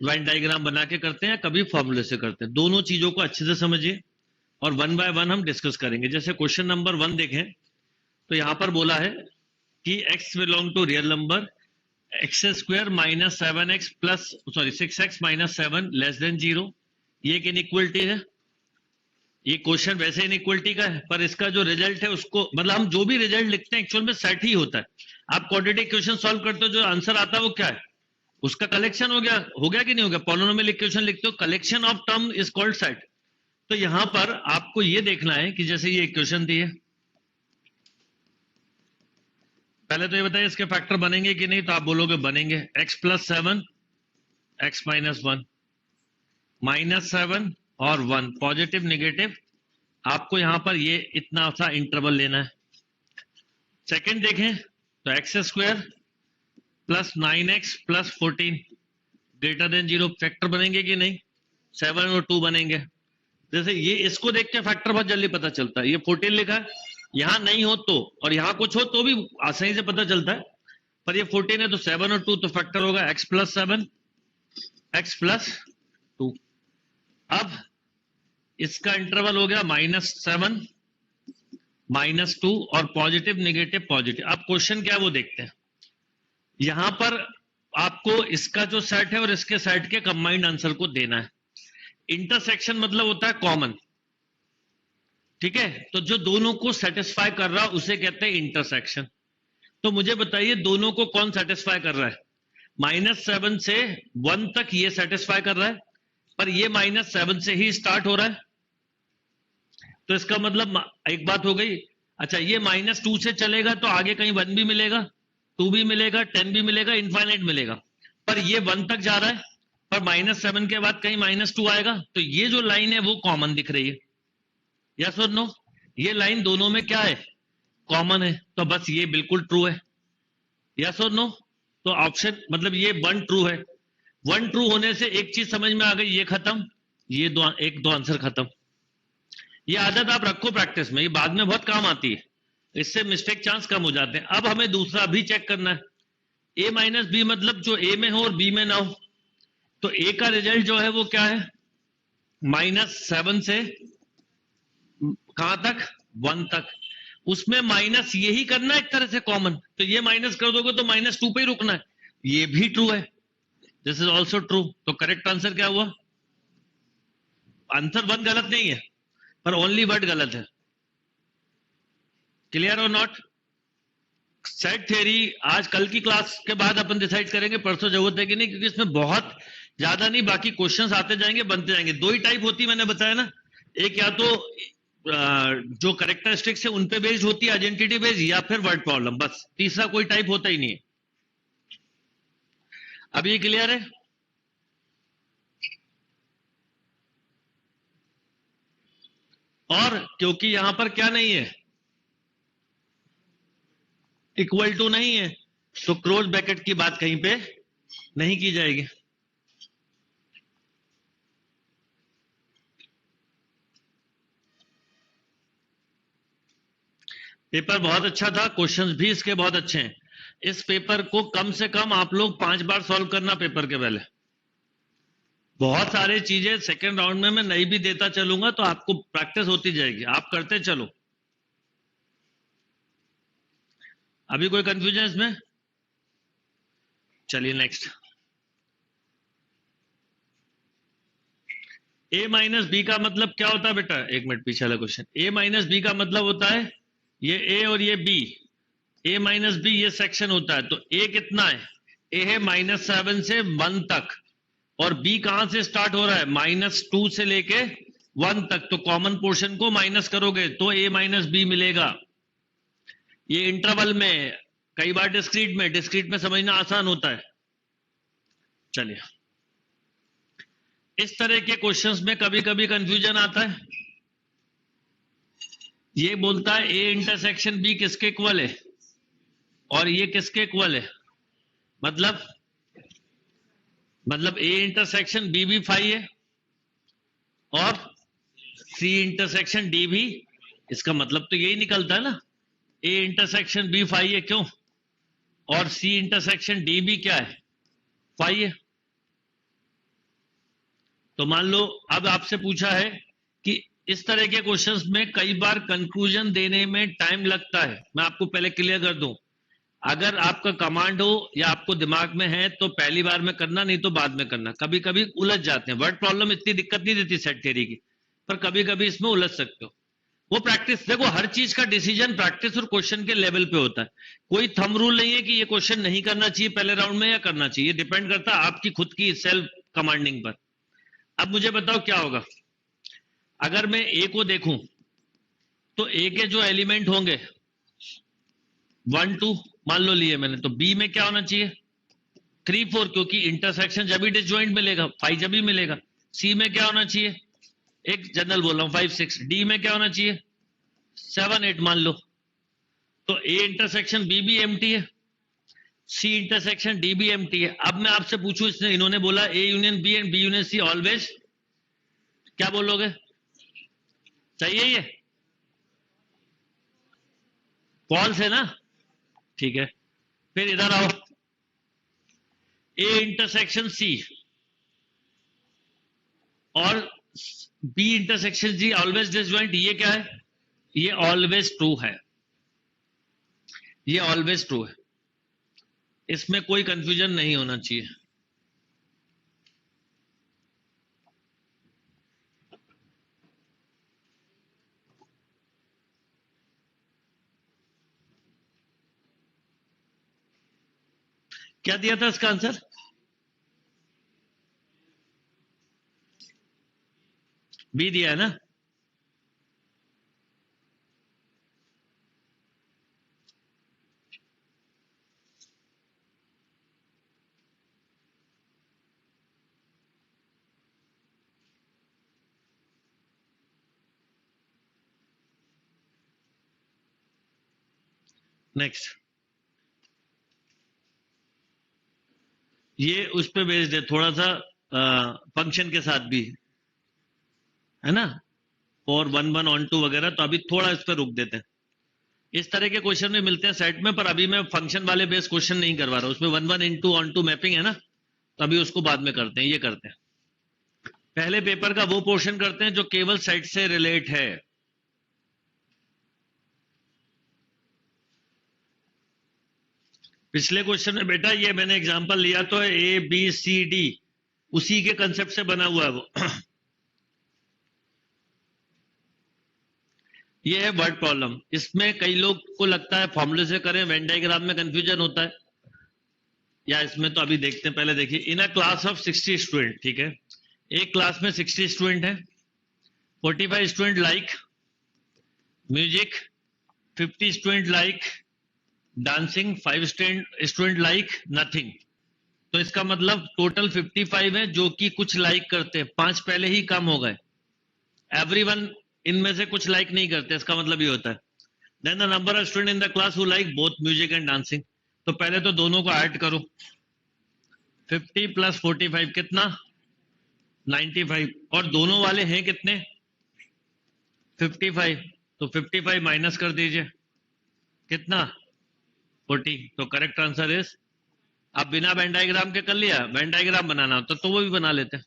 Line diagram बना के करते हैं, कभी फॉर्मूले से करते हैं। दोनों चीजों को अच्छे से समझिए और वन बाय वन हम डिस्कस करेंगे। जैसे क्वेश्चन नंबर 1 देखें तो यहां पर बोला है कि x belong to real number, X square minus 7x plus sorry 6x minus 7 less than 0। ये एक इनइक्वलिटी है। ये क्वेश्चन वैसे इनइक्वलिटी का है, पर इसका जो रिजल्ट है उसको, मतलब हम जो भी रिजल्ट लिखते हैं एक्चुअल में सेट ही होता है। आप क्वाड्रेटिक क्वेश्चन सॉल्व करते हो, जो आंसर आता है वो क्या है, उसका कलेक्शन हो गया कि नहीं हो गया। पॉलिनोमियल इक्वेशन लिखते हो, collection of term is called set. तो यहां पर आपको ये देखना है कि जैसे ये इक्वेशन दी है, पहले तो ये बताइए इसके फैक्टर बनेंगे कि नहीं, तो आप बोलोगे बनेंगे। x plus 7 x minus 1 minus 7 और 1 पॉजिटिव नेगेटिव, आपको यहां पर ये इतना सा इंटरवल लेना है। सेकंड देखें तो x square plus 9x plus 14 greater than 0, factor बनेंगे कि नहीं, 7 और 2 बनेंगे। जैसे ये इसको देख के फैक्टर बहुत जल्दी पता चलता है। ये 14 लिखा है, यहां नहीं हो तो और यहां कुछ हो तो भी आसानी से पता चलता है, पर ये 14 है तो 7 और 2 तो फैक्टर होगा x प्लस 7 x प्लस 2। अब इसका इंटरवल हो गया -7 -2 और पॉजिटिव नेगेटिव पॉजिटिव। अब क्वेश्चन क्या है वो देखते हैं। यहां पर आपको इसका जो सेट है और इसके सेट के कंबाइंड आंसर को देना है। इंटरसेक्शन मतलब होता है कॉमन, ठीक है। तो जो दोनों को सेटिस्फाई कर रहा है उसे कहते हैं इंटरसेक्शन। तो मुझे बताइए दोनों को कौन सेटिस्फाई कर रहा है। -7 से 1 तक ये सेटिस्फाई कर रहा है, पर ये -7 से ही स्टार्ट हो रहा है, तो इसका मतलब एक बात हो गई। अच्छा, ये -2 से चलेगा तो आगे कहीं 1 भी मिलेगा, 2 भी मिलेगा, 10 भी मिलेगा, इनफाइनाइट मिलेगा, पर ये 1 तक जा रहा है, पर -7 के बाद कहीं -2 आएगा, तो ये जो लाइन है वो कॉमन दिख रही है। यस और नो, ये लाइन दोनों में क्या है, कॉमन है, तो बस ये बिल्कुल ट्रू है। यस और नो, तो ऑप्शन मतलब ये 1 ट्रू है। 1 ट्रू होने से एक चीज समझ में आ गई, ये खत्म, ये दो आंसर खत्म। ये आदत आप रखो प्रैक्टिस में, ये बाद में बहुत काम आती है, इससे मिस्टेक चांस कम हो जाते हैं। अब हमें दूसरा भी चेक करना है। a माइनस बी मतलब जो a में हो और b में ना हो, तो a का रिजल्ट जो है वो क्या है, -7 से कहां तक, 1 तक। उसमें माइनस यही करना है एक तरह से कॉमन, तो ये माइनस कर दोगे तो -2 पे ही रुकना है। ये भी ट्रू है, दिस इज ऑल्सो ट्रू। तो करेक्ट आंसर क्या हुआ, आंसर 1 गलत नहीं है, पर ओनली वर्ड गलत है। क्लियर और नॉट। सेट थ्योरी आज कल की क्लास के बाद अपन डिसाइड करेंगे, परसों जरूरत है कि नहीं, क्योंकि इसमें बहुत ज्यादा नहीं, बाकी क्वेश्चंस आते जाएंगे, बनते जाएंगे। 2 ही टाइप होती है, मैंने बताया ना, एक या तो जो करेक्टरिस्टिक्स है उन पे बेस्ड होती है, आइडेंटिटी बेस्ड, या फिर वर्ड प्रॉब्लम, बस तीसरा कोई टाइप होता ही नहीं है। अब ये क्लियर है। और क्योंकि यहां पर क्या नहीं है, इक्वल टू नहीं है, तो क्लोज ब्रैकेट की बात कहीं पे नहीं की जाएगी। पेपर बहुत अच्छा था, क्वेश्चंस भी इसके बहुत अच्छे हैं। इस पेपर को कम से कम आप लोग 5 बार सॉल्व करना पेपर के पहले। बहुत सारी चीजें सेकेंड राउंड में मैं नहीं भी देता चलूंगा, तो आपको प्रैक्टिस होती जाएगी, आप करते चलो। अभी कोई कंफ्यूजन इसमें, चलिए नेक्स्ट। a माइनस बी का मतलब क्या होता है बेटा, एक मिनट पीछे वाला क्वेश्चन। a माइनस बी का मतलब होता है ये a और ये b, a माइनस बी ये सेक्शन होता है। तो a कितना है, a है -7 से 1 तक, और b कहां से स्टार्ट हो रहा है, -2 से लेके 1 तक। तो कॉमन पोर्शन को माइनस करोगे तो a माइनस बी मिलेगा। ये इंटरवल में, कई बार डिस्क्रीट में समझना आसान होता है। चलिए, इस तरह के क्वेश्चंस में कभी कभी कंफ्यूजन आता है। ये बोलता है a इंटरसेक्शन b किसके इक्वल है, और ये किसके इक्वल है, मतलब a इंटरसेक्शन b भी फाई है और c इंटरसेक्शन d भी, इसका मतलब तो यही निकलता है ना, a इंटरसेक्शन b फाई है, क्यों, और c इंटरसेक्शन d भी क्या है, फाई है। तो मान लो अब आपसे पूछा है कि इस तरह के क्वेश्चंस में कई बार कंक्लूजन देने में टाइम लगता है। मैं आपको पहले क्लियर कर दूं, अगर आपका कमांड हो या आपको दिमाग में है तो पहली बार में करना, नहीं तो बाद में करना। कभी कभी उलझ जाते हैं, वर्ड प्रॉब्लम इतनी दिक्कत नहीं देती सेट थ्योरी की, पर कभी कभी इसमें उलझ सकते हो। वो प्रैक्टिस, देखो हर चीज का डिसीजन प्रैक्टिस और क्वेश्चन के लेवल पे होता है। कोई थंब रूल नहीं है कि ये क्वेश्चन नहीं करना चाहिए पहले राउंड में या करना चाहिए, डिपेंड करता है आपकी खुद की सेल्फ कमांडिंग पर। अब मुझे बताओ क्या होगा अगर मैं ए को देखूं, तो ए के जो एलिमेंट होंगे 1 2 मान लो लिए मैंने, तो बी में क्या होना चाहिए 3 4, क्योंकि इंटरसेक्शन जब ही डिसजॉइंट मिलेगा 5 जब ही मिलेगा। सी में क्या होना चाहिए, एक जनरल बोल रहा हूं 5 6। डी में क्या होना चाहिए 7 8 मान लो। तो ए इंटरसेक्शन बी भी एम्प्टी है, सी इंटरसेक्शन डी भी एम्प्टी है। अब मैं आपसे पूछूं, इसने इन्होंने बोला A union B and B union C always, क्या बोलोगे, सही है ये, फॉल्स है ना, ठीक है। फिर इधर आओ, ए इंटरसेक्शन सी और बी इंटरसेक्शन जी ऑलवेज डिसजॉइंट, ये क्या है, ये ऑलवेज ट्रू है, ये ऑलवेज ट्रू है, इसमें कोई कंफ्यूजन नहीं होना चाहिए। क्या दिया था इसका आंसर, बी दिया है ना। नेक्स्ट, ये उस पे बेस्ड है थोड़ा सा, फंक्शन के साथ भी है ना, और 1 1 ऑन 2 वगैरह, तो अभी थोड़ा इस पे रुक देते हैं। इस तरह के क्वेश्चन भी मिलते हैं सेट में, पर अभी मैं फंक्शन वाले बेस क्वेश्चन नहीं करवा रहा हूं, उसमें 1 1 इनटू ऑन 2 मैपिंग है ना, तो अभी उसको बाद में करते हैं। ये करते हैं पहले पेपर का वो पोर्शन करते हैं जो केवल सेट से रिलेट है। पिछले क्वेश्चन में बेटा ये मैंने एग्जांपल लिया तो ए बी सी डी उसी के कंसेप्ट से बना हुआ है वो। ये है वर्ड प्रॉब्लम, इसमें कई लोग को लगता है फॉर्मूले से करें, वेन डायग्राम में कंफ्यूजन होता है, या इसमें तो अभी देखते हैं। पहले देखिए, इन अ क्लास ऑफ 60 स्टूडेंट, ठीक है, एक क्लास में 60 स्टूडेंट है, 45 student like music, 50 student like dancing, 5 student like nothing. तो इसका मतलब टोटल 55 है जो कि कुछ लाइक करते हैं, 5 पहले ही कम हो गए, एवरीवन इनमें से कुछ लाइक नहीं करते, इसका मतलब ये होता है। Then the number of student in the class who like both music and dancing. तो पहले तो दोनों को ऐड करो, 50 प्लस 45 कितना 95, और दोनों वाले हैं कितने 55, तो 55 माइनस कर दीजिए कितना 40। तो करेक्ट आंसर इज, अब बिना वेन डायग्राम के कर लिया, वेन डायग्राम बनाना होता तो वो भी बना लेते हैं।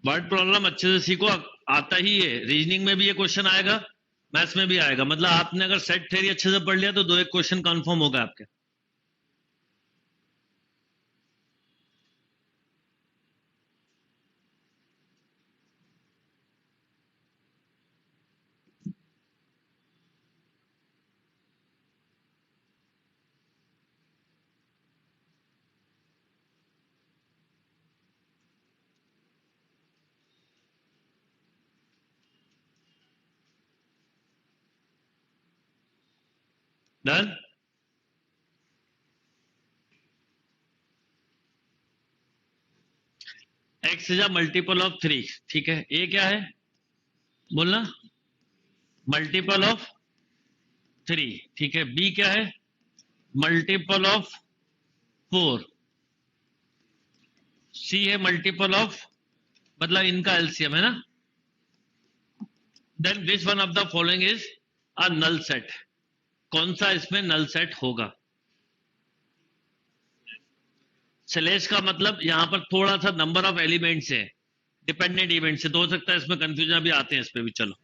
वर्ड प्रॉब्लम अच्छे से सीखो, आता ही है, रीजनिंग में भी ये क्वेश्चन आएगा, मैथ्स में भी आएगा। मतलब आपने अगर सेट थ्योरी अच्छे से पढ़ लिया तो 2 एक क्वेश्चन कंफर्म होगा आपके। Done, x is a multiple of 3, ठीक है, ए क्या है बोलना, मल्टीपल ऑफ 3, ठीक है, बी क्या है मल्टीपल ऑफ 4, सी है मल्टीपल ऑफ, मतलब इनका एलसीएम है ना। Then which one of the following is a null set, कौन सा इसमें नल सेट होगा। स्लैश का मतलब यहाँ पर थोड़ा सा नंबर ऑफ एलिमेंट्स है, डिपेंडेंट इवेंट से, तो हो सकता है इसमें कंफ्यूजन भी आते हैं इस पे भी। चलो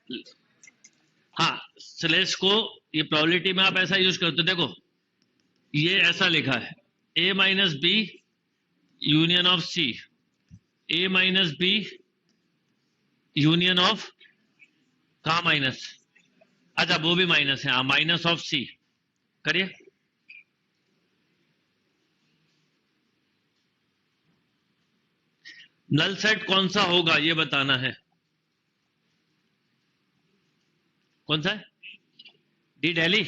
हाँ, स्लैश को ये प्रोबेबिलिटी में आप ऐसा यूज करते हो, देखो ये ऐसा लिखा है a minus B union of C, a minus B union of, कहा माइनस, अच्छा वो भी माइनस है, हाँ माइनस ऑफ सी, करिए। नल सेट कौन सा होगा ये बताना है, कौन सा है, डी दिल्ली।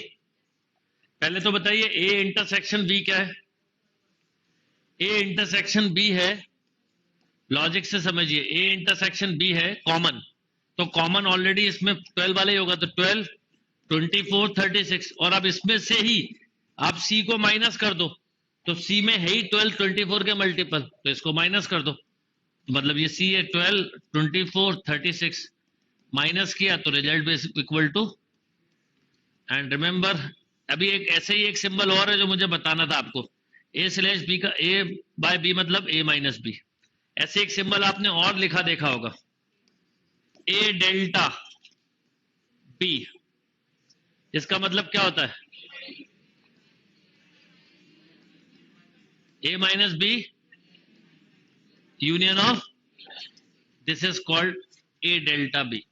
पहले तो बताइए ए इंटरसेक्शन बी क्या है, ए इंटरसेक्शन बी है, लॉजिक से समझिए, ए इंटरसेक्शन बी है कॉमन, तो कॉमन ऑलरेडी इसमें 12 वाला ही होगा, तो 12 24 36, और अब इसमें से ही आप सी को माइनस कर दो, तो सी में है ही 12 24 के मल्टीपल, तो इसको माइनस कर दो, मतलब ये सी है 12 24 36, माइनस किया तो रिजल्ट भी इक्वल टू, एंड रिमेंबर अभी एक ऐसे ही एक सिंबल और है जो मुझे बताना था आपको, ए स्लैश बी का, ए बाय बी मतलब ए माइनस बी, ऐसे एक सिंबल आपने और लिखा देखा होगा, ए डेल्टा बी, इसका मतलब क्या होता है, A minus B union of, this is called A delta B.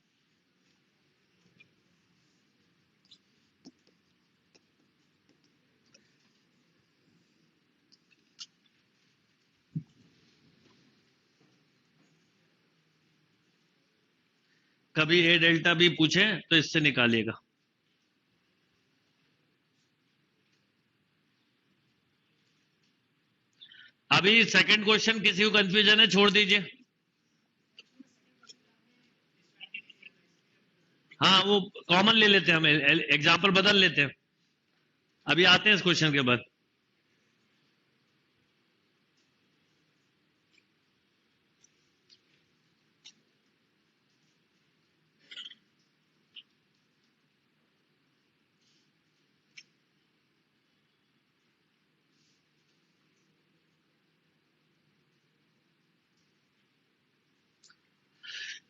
कभी ए डेल्टा बी पूछे तो इससे निकालिएगा। अभी सेकंड क्वेश्चन किसी को कंफ्यूजन है छोड़ दीजिए, हाँ वो कॉमन ले लेते हैं, हम एग्जाम्पल बदल लेते हैं, अभी आते हैं इस क्वेश्चन के बाद।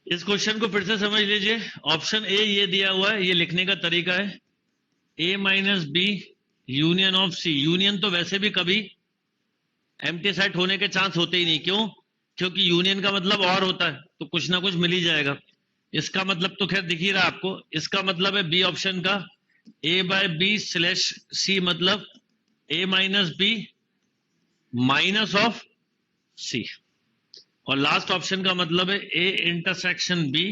इस क्वेश्चन को फिर से समझ लीजिए, ऑप्शन ए ये दिया हुआ है, ये लिखने का तरीका है, A minus B union of C, union तो वैसे भी कभी एम्प्टी सेट होने के चांस होते ही नहीं, क्यों, क्योंकि यूनियन का मतलब और होता है, तो कुछ ना कुछ मिल ही जाएगा, इसका मतलब तो खैर दिख ही रहा आपको, इसका मतलब है बी ऑप्शन का A by B slash C, मतलब A minus B minus of C, और लास्ट ऑप्शन का मतलब है A intersection B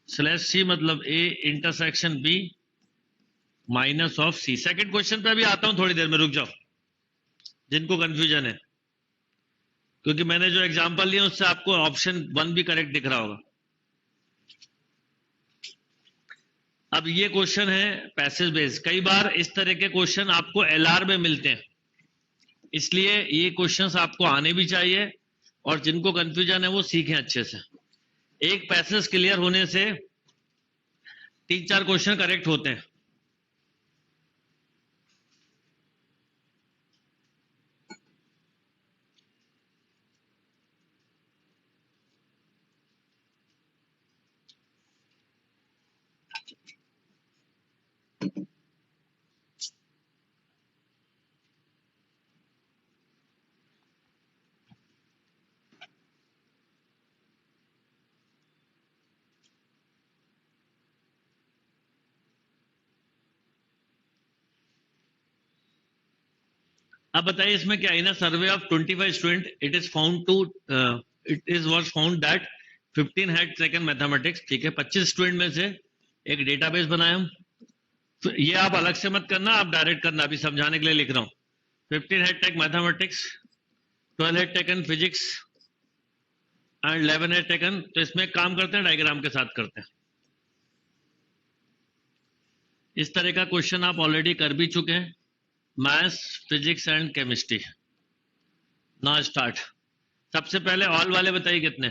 slash C, मतलब A intersection B minus of C. Second question पे अभी आता हूं, थोड़ी देर में रुक जाओ जिनको कंफ्यूजन है, क्योंकि मैंने जो एग्जांपल लिया उससे आपको ऑप्शन 1 भी करेक्ट दिख रहा होगा। अब ये क्वेश्चन है पैसेज बेस्ड, कई बार इस तरह के क्वेश्चन आपको एलआर में मिलते हैं, इसलिए ये क्वेश्चंस आपको आने भी चाहिए, और जिनको कंफ्यूजन है वो सीखें अच्छे से। एक पैसेज क्लियर होने से 3-4 क्वेश्चन करेक्ट होते हैं। अब बताइए इसमें क्या है ना, survey of 25 student, it is found to, it is was found that 15 had taken mathematics, ठीक है, 25 स्टूडेंट में से एक डेटाबेस बनाया हम, तो ये आप अलग से मत करना, आप डायरेक्ट करना, अभी समझाने के लिए लिख रहा हूं। 15 had take mathematics, 12 had taken physics and 11 had taken, तो इसमें काम करते हैं डायग्राम के साथ करते हैं। इस तरह का क्वेश्चन आप ऑलरेडी कर भी चुके हैं, मैथ्स फिजिक्स एंड केमिस्ट्री। ना स्टार्ट, सबसे पहले ऑल वाले बताइए कितने,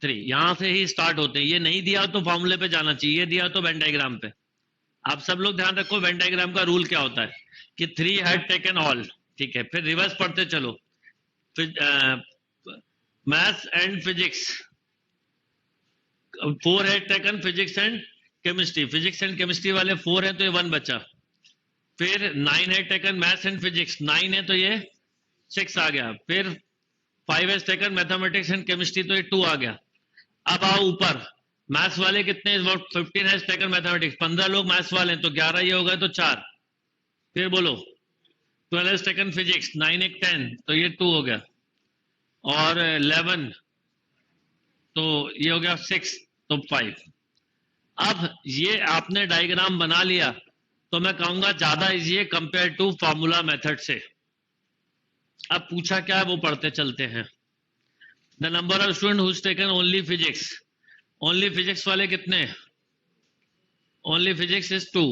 3, यहां से ही स्टार्ट होते हैं, ये नहीं दिया तो फॉर्मूले पे जाना चाहिए, ये दिया तो वेन डायग्राम पे। आप सब लोग ध्यान रखो वेन डायग्राम का रूल क्या होता है कि 3 हैड टेकन ऑल, ठीक है, फिर रिवर्स पढ़ते चलो, मैथ्स एंड फिजिक्स 4 है taken, physics and chemistry, physics and chemistry वाले 4 हैं तो ये 1 बचा। फिर 9 है टेकन मैथ्स एंड फिजिक्स, 9 है तो ये 6 आ गया। फिर 5 है टेकन मैथमेटिक्स एंड केमिस्ट्री तो ये 2 आ गया। अब आओ ऊपर, मैथ्स वाले कितने, 15 है टेकन मैथमेटिक्स, 15 लोग मैथ्स वाले हैं तो 11 ये होगा तो 4। फिर बोलो 12 है टेकन फिजिक्स, 9 एक 10 तो ये 2 हो गया, और 11 तो ये हो गया 6 तो 5। अब ये आपने डायग्राम बना लिया तो मैं कहूंगा ज्यादा इजी है कंपेयर टू फॉर्मूला मेथड से। अब पूछा क्या है वो पढ़ते चलते हैं। The number of student who's taken only physics, only physics वाले कितने, ओनली फिजिक्स इज 2।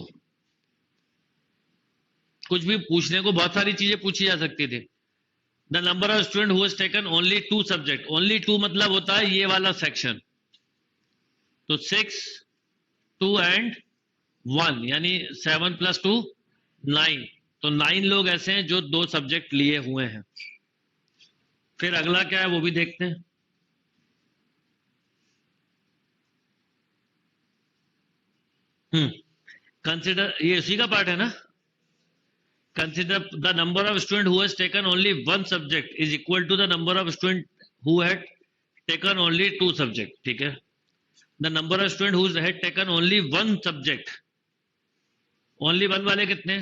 कुछ भी पूछने को बहुत सारी चीजें पूछी जा सकती थी। The number of student who has taken only 2 subject, only 2 मतलब होता है ये वाला सेक्शन, तो 6 2 एंड 1 यानी 7 + 2 9, तो 9 लोग ऐसे हैं जो 2 सब्जेक्ट लिए हुए हैं। फिर अगला क्या है वो भी देखते हैं। कंसिडर, ये उसी का पार्ट है ना। Consider the number of student who has taken only 1 subject is equal to the number of student who had taken only 2 subject, ठीक है। The number of student who had taken only 1 subject, only 1 वाले कितने,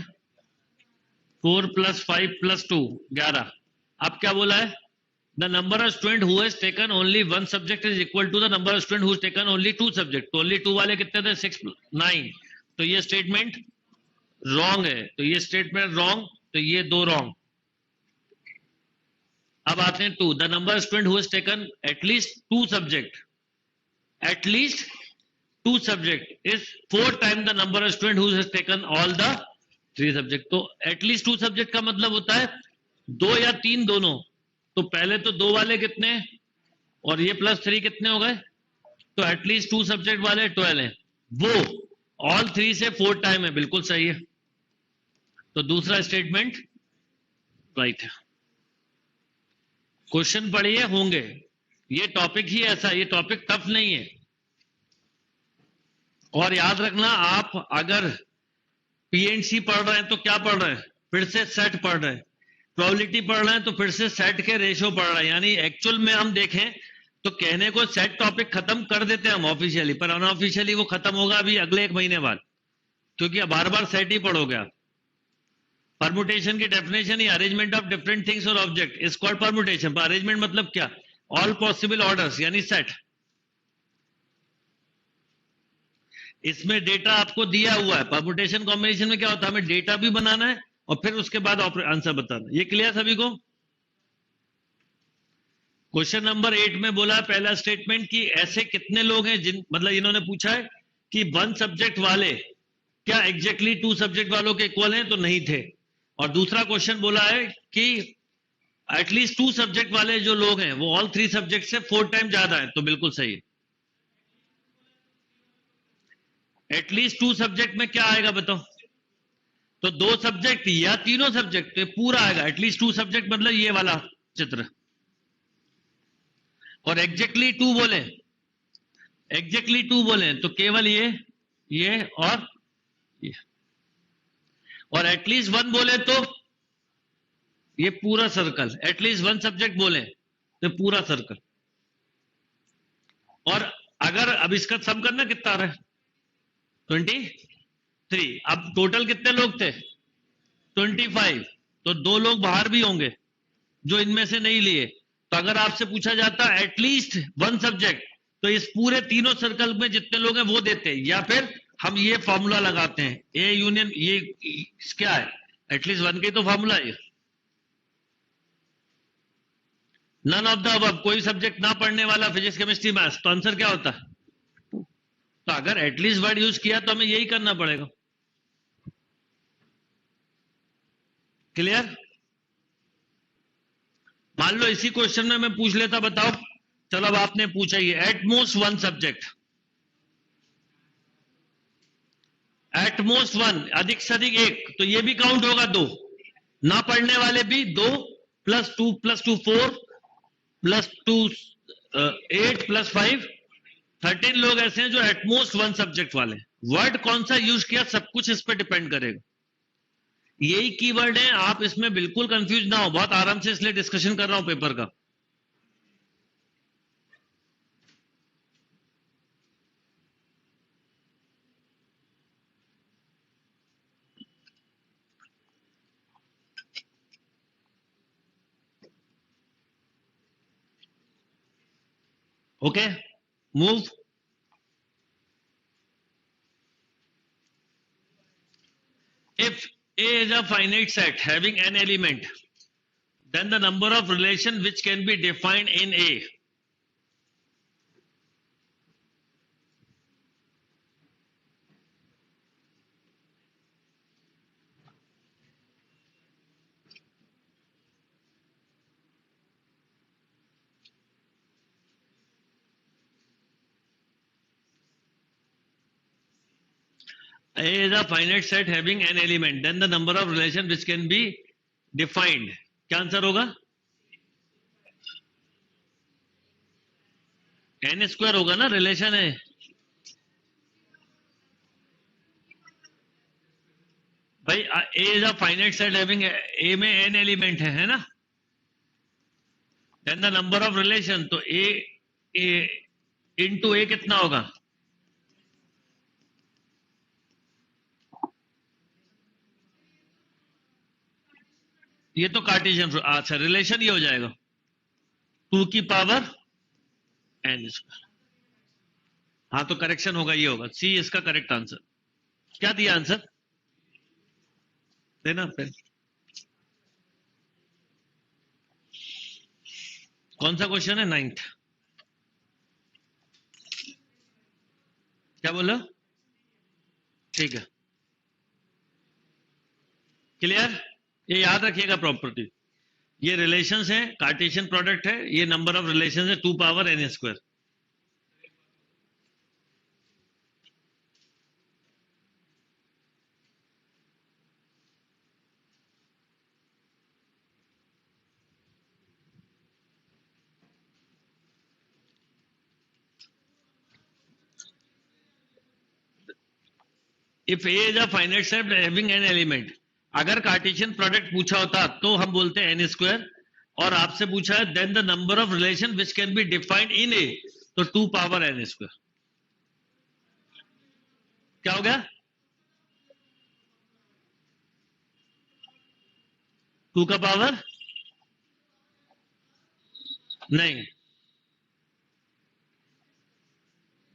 4 + 5 + 2 11। अब क्या बोला है, the number of student who has taken only 1 subject is equal to the number of student who has taken only 2 subject, तो only 2 वाले कितने थे, 6 9, तो ये स्टेटमेंट रॉन्ग है, तो ये स्टेटमेंट रॉन्ग, तो ये 2 रॉन्ग। अब आते हैं 2, the number of student who has taken at least 2 subject, at least 2 subject is 4 time the number of student who has taken all the 3 subject. तो एटलीस्ट 2 सब्जेक्ट का मतलब होता है 2 या 3 दोनों, तो पहले तो 2 वाले कितने और ये +3 कितने हो गए, तो एटलीस्ट 2 सब्जेक्ट वाले 12 हैं, वो ऑल 3 से 4 टाइम है, बिल्कुल सही है। तो दूसरा स्टेटमेंट राइट है। क्वेश्चन पढ़िए होंगे, ये टॉपिक ही ऐसा, ये टॉपिक टफ नहीं है। और याद रखना, आप अगर पीएनसी पढ़ रहे हैं तो क्या पढ़ रहे हैं, फिर से सेट पढ़ रहे हैं, प्रोबेबिलिटी पढ़ रहे हैं तो फिर से सेट के रेशियो पढ़ रहे हैं। यानी एक्चुअल में हम देखें तो कहने को सेट टॉपिक खत्म कर देते हैं हम ऑफिशियली, पर अनऑफिशियली वो खत्म होगा अभी अगले 1 महीने बाद, क्योंकि अब बार बार सेट ही पढ़ोगे आप। परमुटेशन की डेफिनेशन ही अरेंजमेंट ऑफ डिफरेंट थिंग्स और object is called permutation. Arrangement मतलब क्या, ऑल पॉसिबल ऑर्डर्स यानी सेट। इसमें डेटा आपको दिया हुआ है, परमुटेशन कॉम्बिनेशन में क्या होता है, हमें डेटा भी बनाना है और फिर उसके बाद आंसर बताना। ये क्लियर सभी को। क्वेश्चन नंबर 8 में बोला पहला स्टेटमेंट कि ऐसे कितने लोग हैं जिन, मतलब इन्होंने पूछा है कि 1 सब्जेक्ट वाले क्या एग्जैक्टली 2 सब्जेक्ट वालों के इक्वल हैं, तो नहीं थे। और दूसरा क्वेश्चन बोला है कि एटलीस्ट 2 सब्जेक्ट वाले जो लोग हैं वो ऑल 3 सब्जेक्ट से 4 टाइम ज्यादा है, तो बिल्कुल सही है। एटलीस्ट 2 सब्जेक्ट में क्या आएगा बताओ, तो 2 सब्जेक्ट या तीनों सब्जेक्ट, तो पूरा आएगा। एटलीस्ट 2 सब्जेक्ट मतलब ये वाला चित्र। और एग्जैक्टली 2 बोले, एग्जैक्टली 2 बोले तो केवल ये और ये। और एटलीस्ट 1 बोले तो ये पूरा सर्कल, एटलीस्ट 1 सब्जेक्ट बोले तो पूरा सर्कल। और अगर अब इसका सम करना कितना आ रहा है, 23। अब टोटल कितने लोग थे, 25, तो 2 लोग बाहर भी होंगे जो इनमें से नहीं लिए। तो अगर आपसे पूछा जाता एटलीस्ट 1 सब्जेक्ट, तो इस पूरे तीनों सर्कल में जितने लोग हैं वो देते हैं, या फिर हम ये फॉर्मूला लगाते हैं ए यूनियन, ये क्या है, एटलीस्ट 1 के तो फॉर्मूला है। नन ऑफ द अबव, कोई सब्जेक्ट ना पढ़ने वाला, फिजिक्स केमिस्ट्री मैथ्स, तो आंसर क्या होता है। तो अगर एटलीस्ट वर्ड यूज किया तो हमें यही करना पड़ेगा। क्लियर। मान लो इसी क्वेश्चन में मैं पूछ लेता, बताओ, चलो अब आपने पूछा ये एटमोस्ट 1 सब्जेक्ट, एटमोस्ट 1, अधिक से अधिक 1, तो ये भी काउंट होगा 2, ना पढ़ने वाले भी 2 +2 + 2 4 +2 8 +5 13 लोग ऐसे हैं जो एटमोस्ट 1 सब्जेक्ट वाले हैं। वर्ड कौन सा यूज किया सब कुछ इस पर डिपेंड करेगा। यही कीवर्ड है, आप इसमें बिल्कुल कंफ्यूज ना हो, बहुत आराम से इसलिए डिस्कशन कर रहा हूं पेपर का। Okay, move. If A is a finite set having n element, then the number of relation which can be defined in A. A is a finite set having n element, then the number of relation which can be defined. क्या answer होगा? n square होगा ना, relation है। भाई A is a finite set having A में n element है ना, then the number of relation, तो A into A कितना होगा? ये तो कार्टेशियन, अच्छा रिलेशन ये हो जाएगा 2 की पावर n स्क्वायर। हाँ तो करेक्शन होगा, ये होगा सी इसका करेक्ट आंसर। क्या दिया आंसर देना फिर। कौन सा क्वेश्चन है? 9th। क्या बोलो? ठीक है, क्लियर। ये याद रखिएगा प्रॉपर्टी। ये रिलेशंस है, कार्टेशियन प्रोडक्ट है, ये नंबर ऑफ रिलेशंस है 2 power n square. If A is a finite set having an element, अगर कार्टेशियन प्रोडक्ट पूछा होता तो हम बोलते हैं n स्क्वायर, और आपसे पूछा है then the number of relation which can be defined in A, तो 2 पावर n स्क्वायर। क्या हो गया? 2 का पावर नहीं,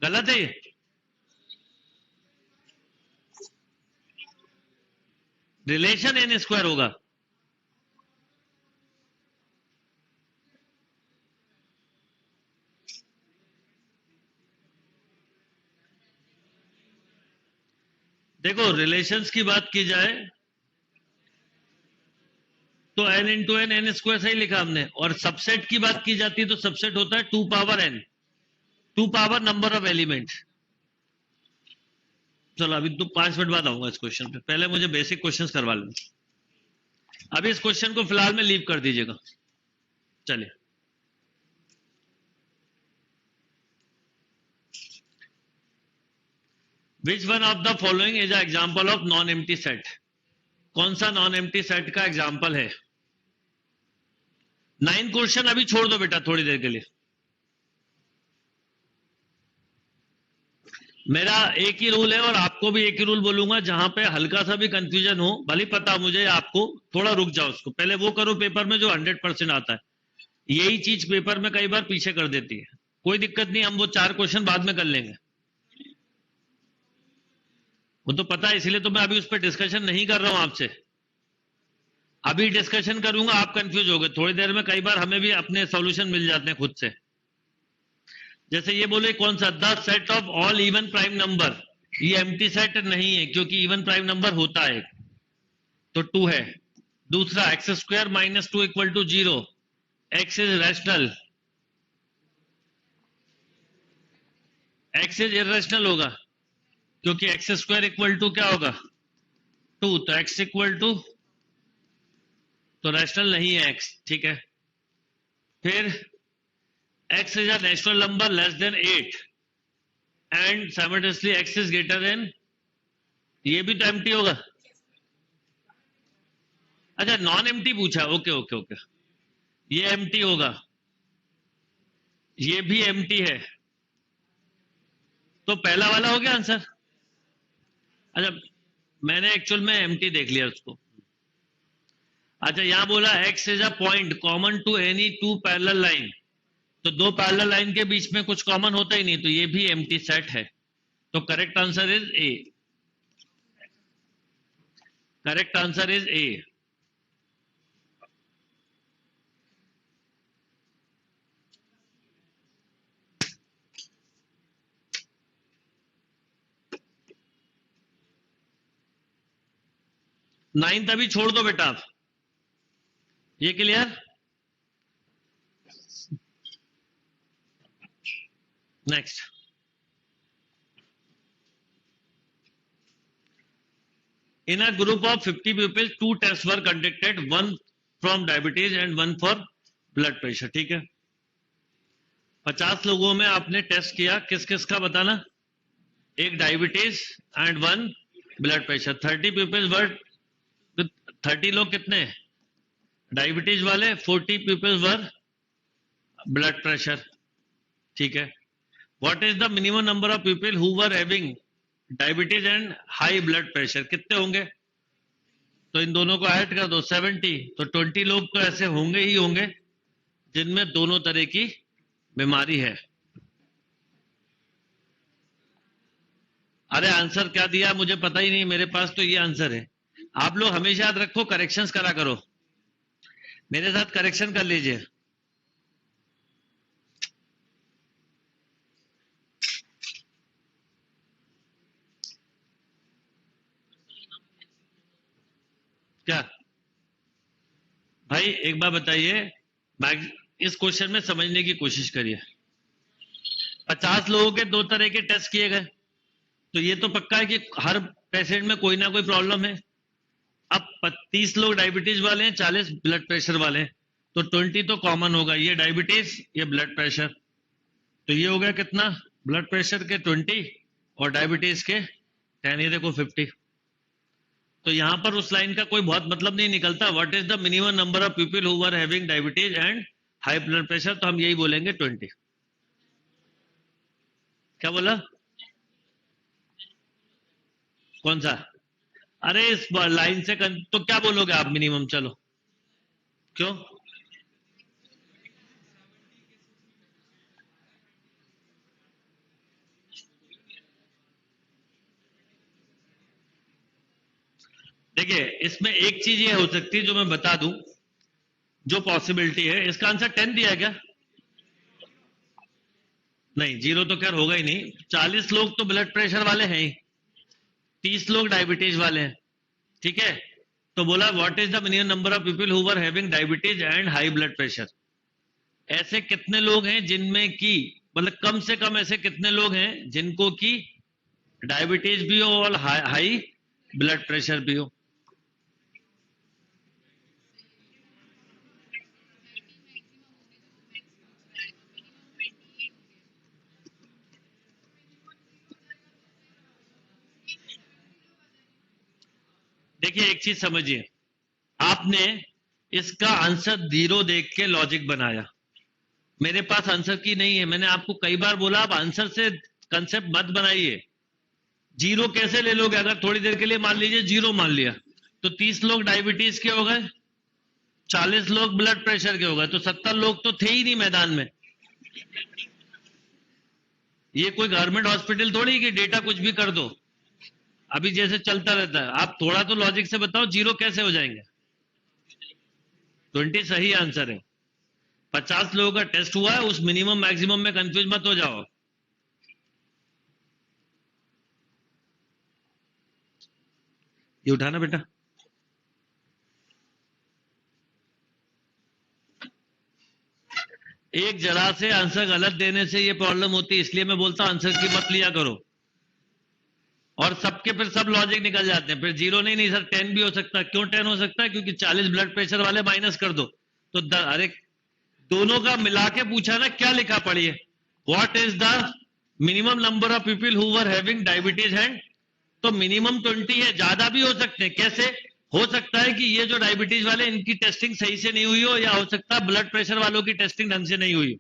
गलत है ये। रिलेशन n स्क्वायर होगा। देखो रिलेशंस की बात की जाए तो n into N N square सही लिखा हमने, और सबसेट की बात की जाती है तो सबसेट होता है 2 power n, 2 power number of element. चलो अभी तो 5 मिनट बाद आऊंगा इस क्वेश्चन पे, पहले मुझे बेसिक क्वेश्चंस करवा लेना। अभी इस क्वेश्चन को फिलहाल में लीव कर दीजिएगा। चलिए, विच one of the following is example of non empty set? कौन सा नॉन एम्प्टी सेट का एग्जाम्पल है? 9 क्वेश्चन अभी छोड़ दो बेटा थोड़ी देर के लिए। मेरा एक ही रूल है और आपको भी एक ही रूल बोलूंगा, जहां पे हल्का सा भी कंफ्यूजन हो, भले पता मुझे आपको, थोड़ा रुक जाओ, उसको पहले वो करो पेपर में जो 100% आता है। यही चीज पेपर में कई बार पीछे कर देती है। कोई दिक्कत नहीं, हम वो 4 क्वेश्चन बाद में कर लेंगे, वो तो पता है, इसलिए तो मैं अभी उस पर डिस्कशन नहीं कर रहा हूं आपसे। अभी डिस्कशन करूंगा आप कंफ्यूज हो गए, थोड़ी देर में कई बार हमें भी अपने सॉल्यूशन मिल जाते हैं खुद से। जैसे ये बोले कौन सा, the set of all even prime number, ये एम्प्टी सेट नहीं है क्योंकि इवन प्राइम नंबर होता है तो 2 है। दूसरा x square minus 2 equal to 0, x is rational, x is irrational होगा क्योंकि एक्स स्क्वायर इक्वल टू क्या होगा 2, तो एक्स इक्वल टू तो रैशनल नहीं है x, ठीक है। फिर x is a natural number less than 8 and simultaneously x is greater than, ये भी तो एम्प्टी होगा। अच्छा नॉन एम्प्टी पूछा, ओके ओके ओके, ये एम्प्टी होगा, ये भी एम्प्टी है, तो पहला वाला हो गया आंसर। अच्छा मैंने एक्चुअल में एम्प्टी देख लिया उसको। अच्छा यहां बोला x is a point common to any two parallel line, तो दो पैरेलल लाइन के बीच में कुछ कॉमन होता ही नहीं, तो ये भी एम्प्टी सेट है। तो correct answer is a, correct answer is a. Ninth अभी छोड़ दो बेटा आप, ये clear. Next, in a group of 50 pupils 2 tests were conducted, one from diabetes and one for blood pressure, ठीक है। 50 लोगों में आपने टेस्ट किया, किस किस का बताना, एक diabetes and one blood pressure. 30 peoples were, 30 लोग कितने डायबिटीज वाले, 40 पीपल्स वर ब्लड प्रेशर, ठीक है। What is the minimum number of people who were having diabetes and high blood pressure, कितने होंगे, तो इन दोनों को ऐड कर दो 70, तो 20 लोग तो ऐसे होंगे ही होंगे जिनमें दोनों तरह की बीमारी है। अरे आंसर क्या दिया मुझे पता ही नहीं, मेरे पास तो ये आंसर है। आप लोग हमेशा याद रखो करेक्शंस करा करो, मेरे साथ करेक्शन कर लीजिए। क्या भाई एक बार बताइए, इस क्वेश्चन में समझने की कोशिश करिए। 50 लोगों के दो तरह के टेस्ट किए गए, तो ये तो पक्का है कि हर पेशेंट में कोई ना कोई प्रॉब्लम है। अब 30 लोग डायबिटीज वाले हैं, 40 ब्लड प्रेशर वाले हैं, तो 20 तो कॉमन होगा, ये डायबिटीज ये ब्लड प्रेशर, तो ये हो गया कितना, ब्लड प्रेशर के 20 और डायबिटीज के 10, ये देखो 50। तो यहां पर उस लाइन का कोई बहुत मतलब नहीं निकलता। What is the minimum number of people who are having diabetes and high blood pressure, तो हम यही बोलेंगे 20। क्या बोला, कौन सा, अरे इस लाइन से तो क्या बोलोगे आप मिनिमम, चलो क्यों, देखिए इसमें एक चीज ये हो सकती है जो मैं बता दूं, जो पॉसिबिलिटी है, इसका आंसर 10 दिया है क्या, नहीं जीरो तो खैर होगा ही नहीं। 40 लोग तो ब्लड प्रेशर वाले हैं ही, 30 लोग डायबिटीज वाले हैं, ठीक है। तो बोला what is the minimum number of people who are having diabetes and high blood pressure, ऐसे कितने लोग हैं जिनमें की, मतलब कम से कम ऐसे कितने लोग हैं जिनको की डायबिटीज भी हो और हाई ब्लड प्रेशर भी हो। देखिए एक चीज समझिए, आपने इसका आंसर जीरो देख के लॉजिक बनाया, मेरे पास आंसर की नहीं है। मैंने आपको कई बार बोला आप आंसर से कंसेप्ट मत बनाइए। जीरो कैसे ले लोगे, अगर थोड़ी देर के लिए मान लीजिए जीरो मान लिया, तो 30 लोग डायबिटीज के हो गए, 40 लोग ब्लड प्रेशर के हो गए, तो 70 लोग तो थे ही नहीं मैदान में। ये कोई गवर्नमेंट हॉस्पिटल थोड़ी कि डेटा कुछ भी कर दो, अभी जैसे चलता रहता है। आप थोड़ा तो लॉजिक से बताओ जीरो कैसे हो जाएंगे। 20 सही आंसर है। 50 लोगों का टेस्ट हुआ है, उस मिनिमम मैक्सिमम में कंफ्यूज मत हो जाओ। ये उठाना बेटा, एक जरा से आंसर गलत देने से ये प्रॉब्लम होती है, इसलिए मैं बोलता हूं आंसर की मत लिया करो। और सबके फिर सब लॉजिक निकल जाते हैं, फिर जीरो नहीं सर 10 भी हो सकता है। क्यों 10 हो सकता है? क्योंकि 40 ब्लड प्रेशर वाले माइनस कर दो तो अरे दोनों का मिला के पूछा ना, क्या लिखा पढ़िए, what is the minimum number of people who were having diabetes hand, तो मिनिमम 20 है, ज्यादा भी हो सकते हैं। कैसे हो सकता है कि ये जो डायबिटीज वाले इनकी टेस्टिंग सही से नहीं हुई हो, या हो सकता है ब्लड प्रेशर वालों की टेस्टिंग ढंग से नहीं हुई हो।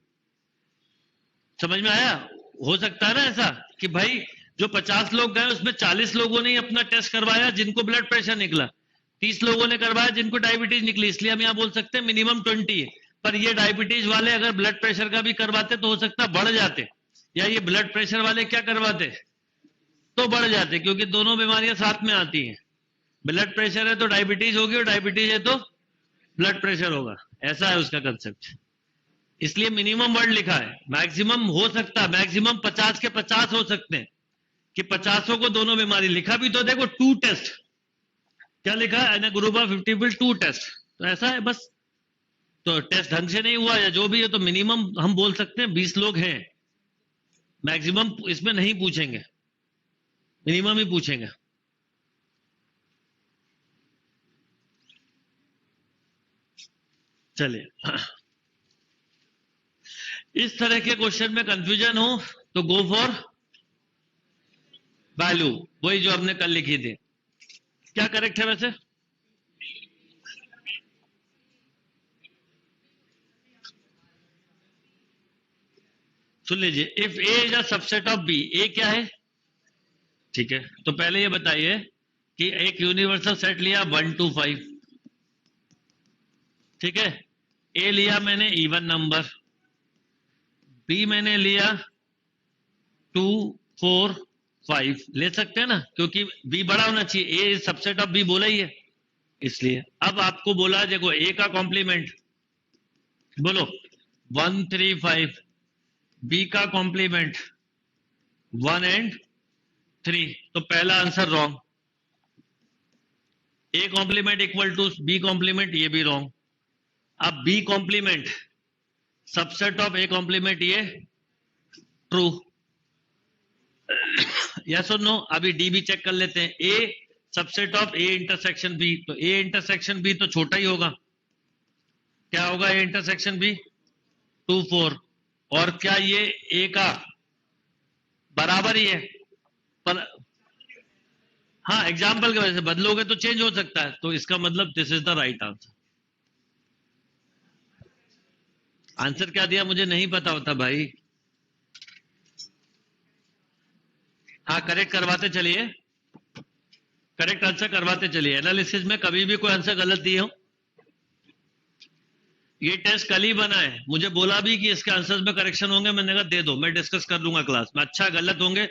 समझ में आया? हो सकता है ना ऐसा कि भाई जो 50 लोग गए उसमें 40 लोगों ने अपना टेस्ट करवाया जिनको ब्लड प्रेशर निकला, 30 लोगों ने करवाया जिनको डायबिटीज निकली, इसलिए हम यहाँ बोल सकते हैं मिनिमम 20 है। पर ये डायबिटीज वाले अगर ब्लड प्रेशर का भी करवाते तो हो सकता बढ़ जाते, या ये ब्लड प्रेशर वाले क्या करवाते तो बढ़ जाते, क्योंकि दोनों बीमारियां साथ में आती हैं। ब्लड प्रेशर है तो डायबिटीज होगी, और डायबिटीज है तो ब्लड प्रेशर होगा। ऐसा है उसका कंसेप्ट, इसलिए मिनिमम वर्ड लिखा है। मैक्सिमम हो सकता है, मैक्सिमम 50 के 50 हो सकते हैं कि 50 को दोनों बीमारी, लिखा भी तो देखो 2 टेस्ट, क्या लिखा है, इन ग्रुप ऑफ 50 पीपल 2 टेस्ट, तो ऐसा है बस। तो टेस्ट ढंग से नहीं हुआ या जो भी है, तो मिनिमम हम बोल सकते हैं 20 लोग हैं, मैक्सिमम इसमें नहीं पूछेंगे, मिनिमम ही पूछेंगे। चलिए, इस तरह के क्वेश्चन में कंफ्यूजन हो तो गो फॉर वैल्यू, वही जो हमने कल लिखी थी। क्या करेक्ट है वैसे? सुन लीजिए, if A is a subset of B, A क्या है? ठीक है, तो पहले ये बताइए कि एक यूनिवर्सल सेट लिया 1 to 5, ठीक है, ए लिया मैंने इवन नंबर, बी मैंने लिया 2 4 5, ले सकते हैं ना, क्योंकि बी बड़ा होना चाहिए, ए सबसेट ऑफ बी बोला ही है इसलिए। अब आपको बोला देखो ए का कॉम्प्लीमेंट, बोलो 1 3 5, बी का कॉम्प्लीमेंट 1 and 3, तो पहला answer wrong. A complement equal to B complement, ये भी रॉन्ग। अब B complement subset of A complement, ये ट्रू। यस और नो? अभी डी भी चेक कर लेते हैं, A subset of A intersection B, तो ए इंटरसेक्शन बी तो छोटा ही होगा, क्या होगा ए इंटरसेक्शन बी 2 4, और क्या ये ए का बराबर ही है? पर हाँ, एग्जाम्पल की वजह से बदलोगे तो चेंज हो सकता है, तो इसका मतलब this is the right answer. Answer क्या दिया मुझे नहीं पता होता भाई। हाँ, करेक्ट करवाते चलिए, करेक्ट आंसर करवाते चलिए। एनालिसिस में कभी भी कोई आंसर गलत दिए हो, ये टेस्ट कल ही बना है, मुझे बोला भी कि इसके आंसर्स में करेक्शन होंगे, मैंने कहा दे दो, मैं डिस्कस कर लूंगा क्लास में। अच्छा गलत होंगे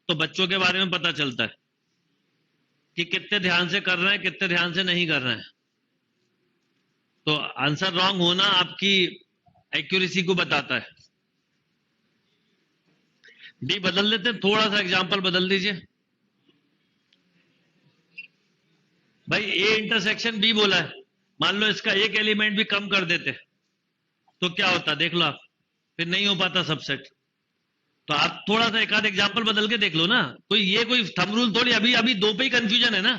तो बच्चों के बारे में पता चलता है कि कितने ध्यान से कर रहे हैं, कितने ध्यान से नहीं कर रहे हैं। तो आंसर रॉन्ग होना आपकी एक्यूरेसी को बताता है। डी बदल लेते हैं, थोड़ा सा एग्जाम्पल बदल दीजिए भाई। ए इंटरसेक्शन बी बोला है, मान लो इसका एक एलिमेंट भी कम कर देते तो क्या होता, देख लो आप, फिर नहीं हो पाता सबसेट। तो आप थोड़ा सा एक आध एग्जाम्पल बदल के देख लो ना, कोई ये कोई थंब रूल थोड़ी, अभी अभी दो पे ही कंफ्यूजन है ना,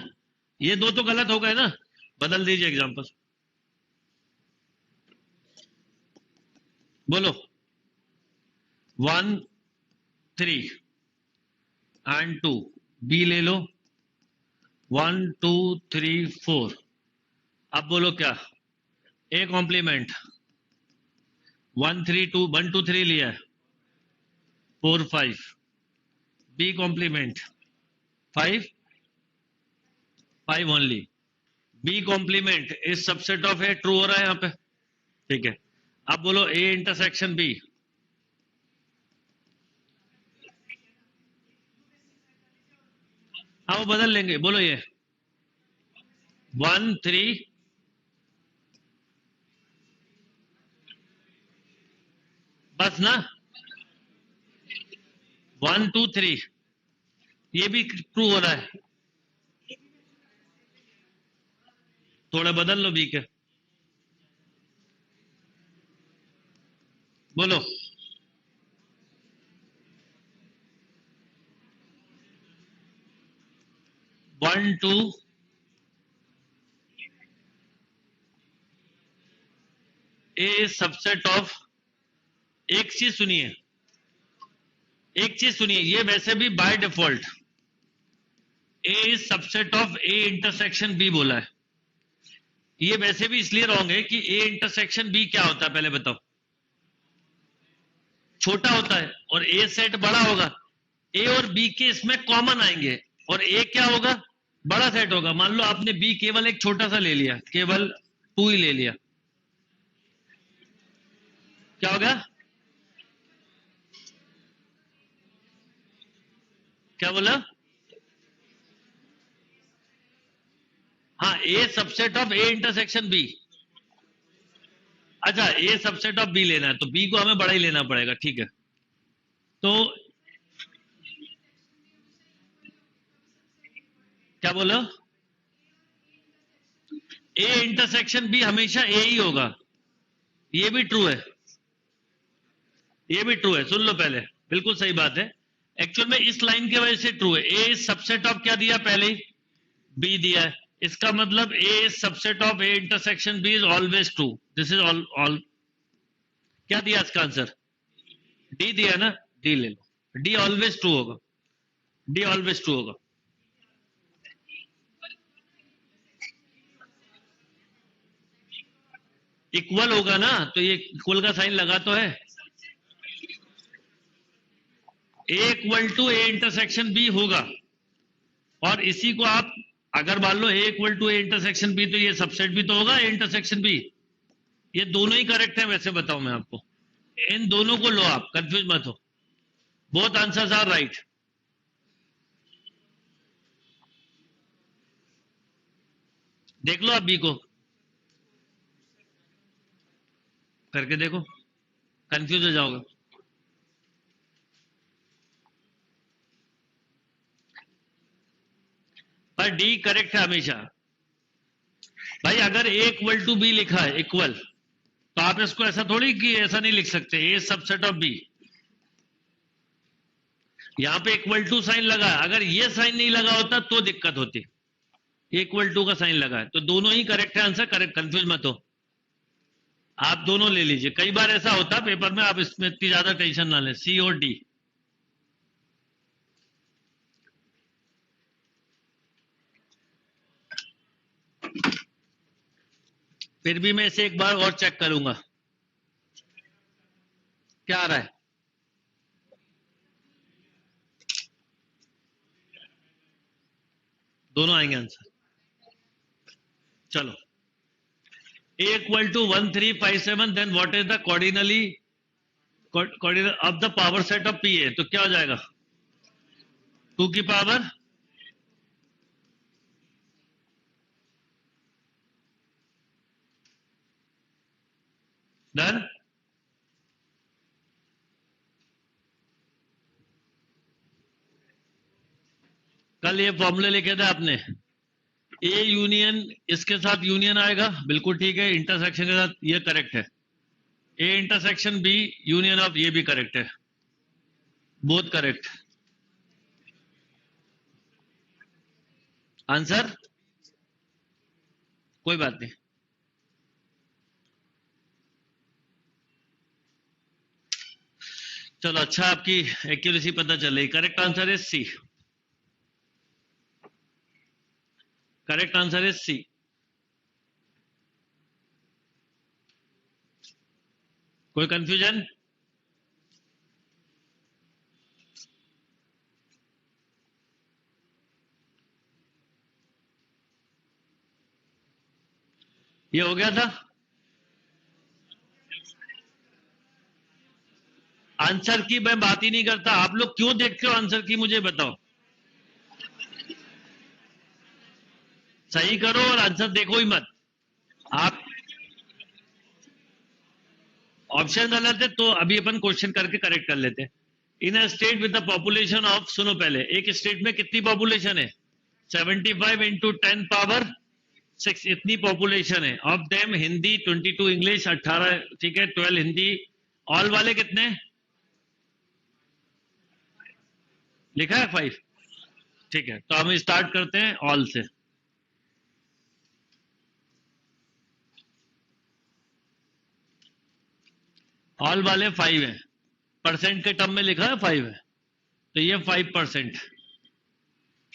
ये दो तो गलत हो गए ना, बदल दीजिए एग्जाम्पल। बोलो 1 3 एंड 2, बी ले लो 1 2 3 4। अब बोलो क्या, ए कॉम्प्लीमेंट 1 3 2 1 2 3 लिया है 4 5, B complement 5 5 only, B complement is subset of A, true हो रहा है यहाँ पे, ठीक है। अब बोलो ए इंटरसेक्शन बी, हाँ वो बदल लेंगे, बोलो ये 1 3 बस ना, 1 2 3, ये भी ट्रू हो रहा है, थोड़ा बदल लो बी के, बोलो 1 2 ए इज सबसेट ऑफ, एक चीज सुनिए, ये वैसे भी by default A is subset of A intersection B बोला है। ये वैसे भी इसलिए रॉन्ग है कि ए इंटरसेक्शन बी क्या होता है पहले बताओ? छोटा होता है, और ए सेट बड़ा होगा। ए और बी के इसमें कॉमन आएंगे, और ए क्या होगा? बड़ा सेट होगा। मान लो आपने बी केवल एक छोटा सा ले लिया, केवल 2 ही ले लिया, क्या होगा? क्या बोला? हाँ, A subset of A intersection B. अच्छा, ए सबसेट ऑफ बी लेना है तो बी को हमें बड़ा ही लेना पड़ेगा, ठीक है। तो क्या बोलो? ए इंटरसेक्शन बी हमेशा ए ही होगा, ये भी ट्रू है, ये भी ट्रू है। सुन लो पहले, बिल्कुल सही बात है। एक्चुअल में इस लाइन की वजह से ट्रू है। ए सबसेट ऑफ क्या दिया पहले ही? बी दिया है। इसका मतलब A subset of A intersection B is always true. This is all क्या दिया इसका आंसर? डी दिया ना, डी ले लो। डी ऑलवेज ट्रू होगा, डी ऑलवेज ट्रू होगा। इक्वल होगा ना, तो ये इक्वल का साइन लगा तो है। A equal to A intersection B होगा, और इसी को आप अगर मान लो A equal to A intersection B, तो ये सबसेट भी तो होगा ए इंटरसेक्शन बी। ये दोनों ही करेक्ट है वैसे, बताऊं मैं आपको। इन दोनों को लो आप, कंफ्यूज मत हो। Both answers are right. देख लो आप बी को करके देखो, कंफ्यूज हो जाओगे। पर डी करेक्ट है हमेशा। भाई अगर ए इक्वल टू बी लिखा है इक्वल, तो आप इसको ऐसा थोड़ी कि ऐसा नहीं लिख सकते, ए सबसेट ऑफ बी। यहां पे इक्वल टू साइन लगा है, अगर ये साइन नहीं लगा होता तो दिक्कत होती। इक्वल टू का साइन लगा है, तो दोनों ही करेक्ट है आंसर, करेक्ट, कंफ्यूज मत हो। आप दोनों ले लीजिए, कई बार ऐसा होता है पेपर में, आप इसमें इतनी ज्यादा टेंशन ना लें। सी और डी। फिर भी मैं इसे एक बार और चेक करूंगा क्या आ रहा है। दोनों आएंगे आंसर। चलो, a equal to 1357, then what is the cardinally of the power set of pa? तो क्या हो जाएगा? 2 की पावर डन। कल ये फॉर्मूले लिखे थे आपने, ए यूनियन इसके साथ यूनियन आएगा, बिल्कुल ठीक है, इंटरसेक्शन के साथ, ये करेक्ट है। A intersection B union of, ये भी करेक्ट है, बोथ करेक्ट आंसर। कोई बात नहीं, चलो अच्छा, आपकी एक्यूरेसी पता चल रही। Correct answer is C, correct answer is C. कोई कंफ्यूजन? ये हो गया था। आंसर की मैं बात ही नहीं करता, आप लोग क्यों देखते हो आंसर की, मुझे बताओ। सही करो और आंसर देखो ही मत। आप ऑप्शन गलत है तो अभी अपन क्वेश्चन करके करेक्ट कर लेते हैं। In a state with the population of, सुनो पहले, एक स्टेट में कितनी पॉपुलेशन है? 75 इंटू 10 पावर 6, इतनी पॉपुलेशन है। ऑफ देम हिंदी 22, इंग्लिश 18, ठीक है, 12 हिंदी। ऑल वाले कितने लिखा है? 5, ठीक है, तो हम स्टार्ट करते हैं ऑल से। ऑल वाले 5 है, परसेंट के टर्म में लिखा है 5 है, तो ये 5%।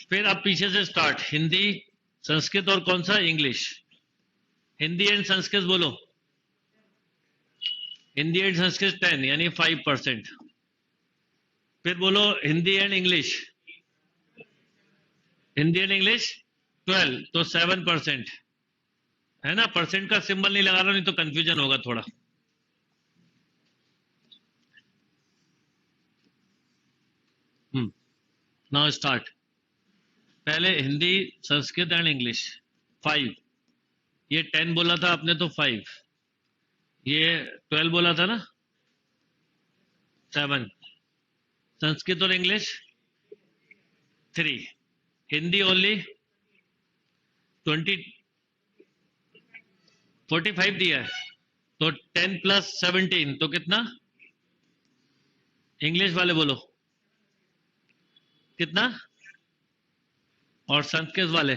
फिर आप पीछे से स्टार्ट, हिंदी, संस्कृत और कौन सा, इंग्लिश। हिंदी एंड संस्कृत बोलो, हिंदी एंड संस्कृत 10 यानी 5%। फिर बोलो Hindi and English, Hindi and English 12, तो 7%, है ना। परसेंट का सिंबल नहीं लगा रहा, नहीं तो कंफ्यूजन होगा थोड़ा। Now start. पहले हिंदी, संस्कृत एंड इंग्लिश 5, ये 10 बोला था आपने तो 5, ये 12 बोला था ना, 7, संस्कृत और इंग्लिश 3, हिंदी ओनली 45 दिया है, तो 10 प्लस 17 तो कितना, इंग्लिश वाले बोलो कितना, और संस्कृत वाले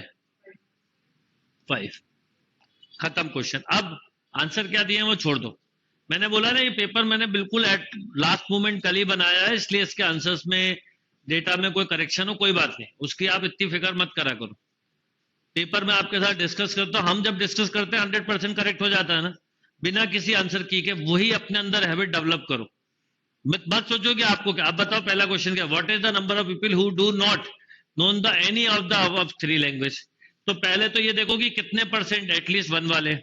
5। खत्म क्वेश्चन। अब आंसर क्या दिए वो छोड़ दो। मैंने बोला ना ये पेपर मैंने बिल्कुल एट लास्ट मोमेंट कल ही बनाया है, इसलिए इसके आंसर्स में डेटा में कोई करेक्शन हो कोई बात नहीं, उसकी आप इतनी फिक्र मत करा करो। पेपर में आपके साथ डिस्कस करता हूं, हम जब डिस्कस करते हैं 100% करेक्ट हो जाता है ना, बिना किसी आंसर की के। वही अपने अंदर हैबिट डेवलप करो, मत सोचो कि आपको क्या। आप बताओ पहला क्वेश्चन क्या, what is the number of people who do not known the any of the above 3 language. तो पहले तो ये देखो कि कितने परसेंट एटलीस्ट 1 वाले,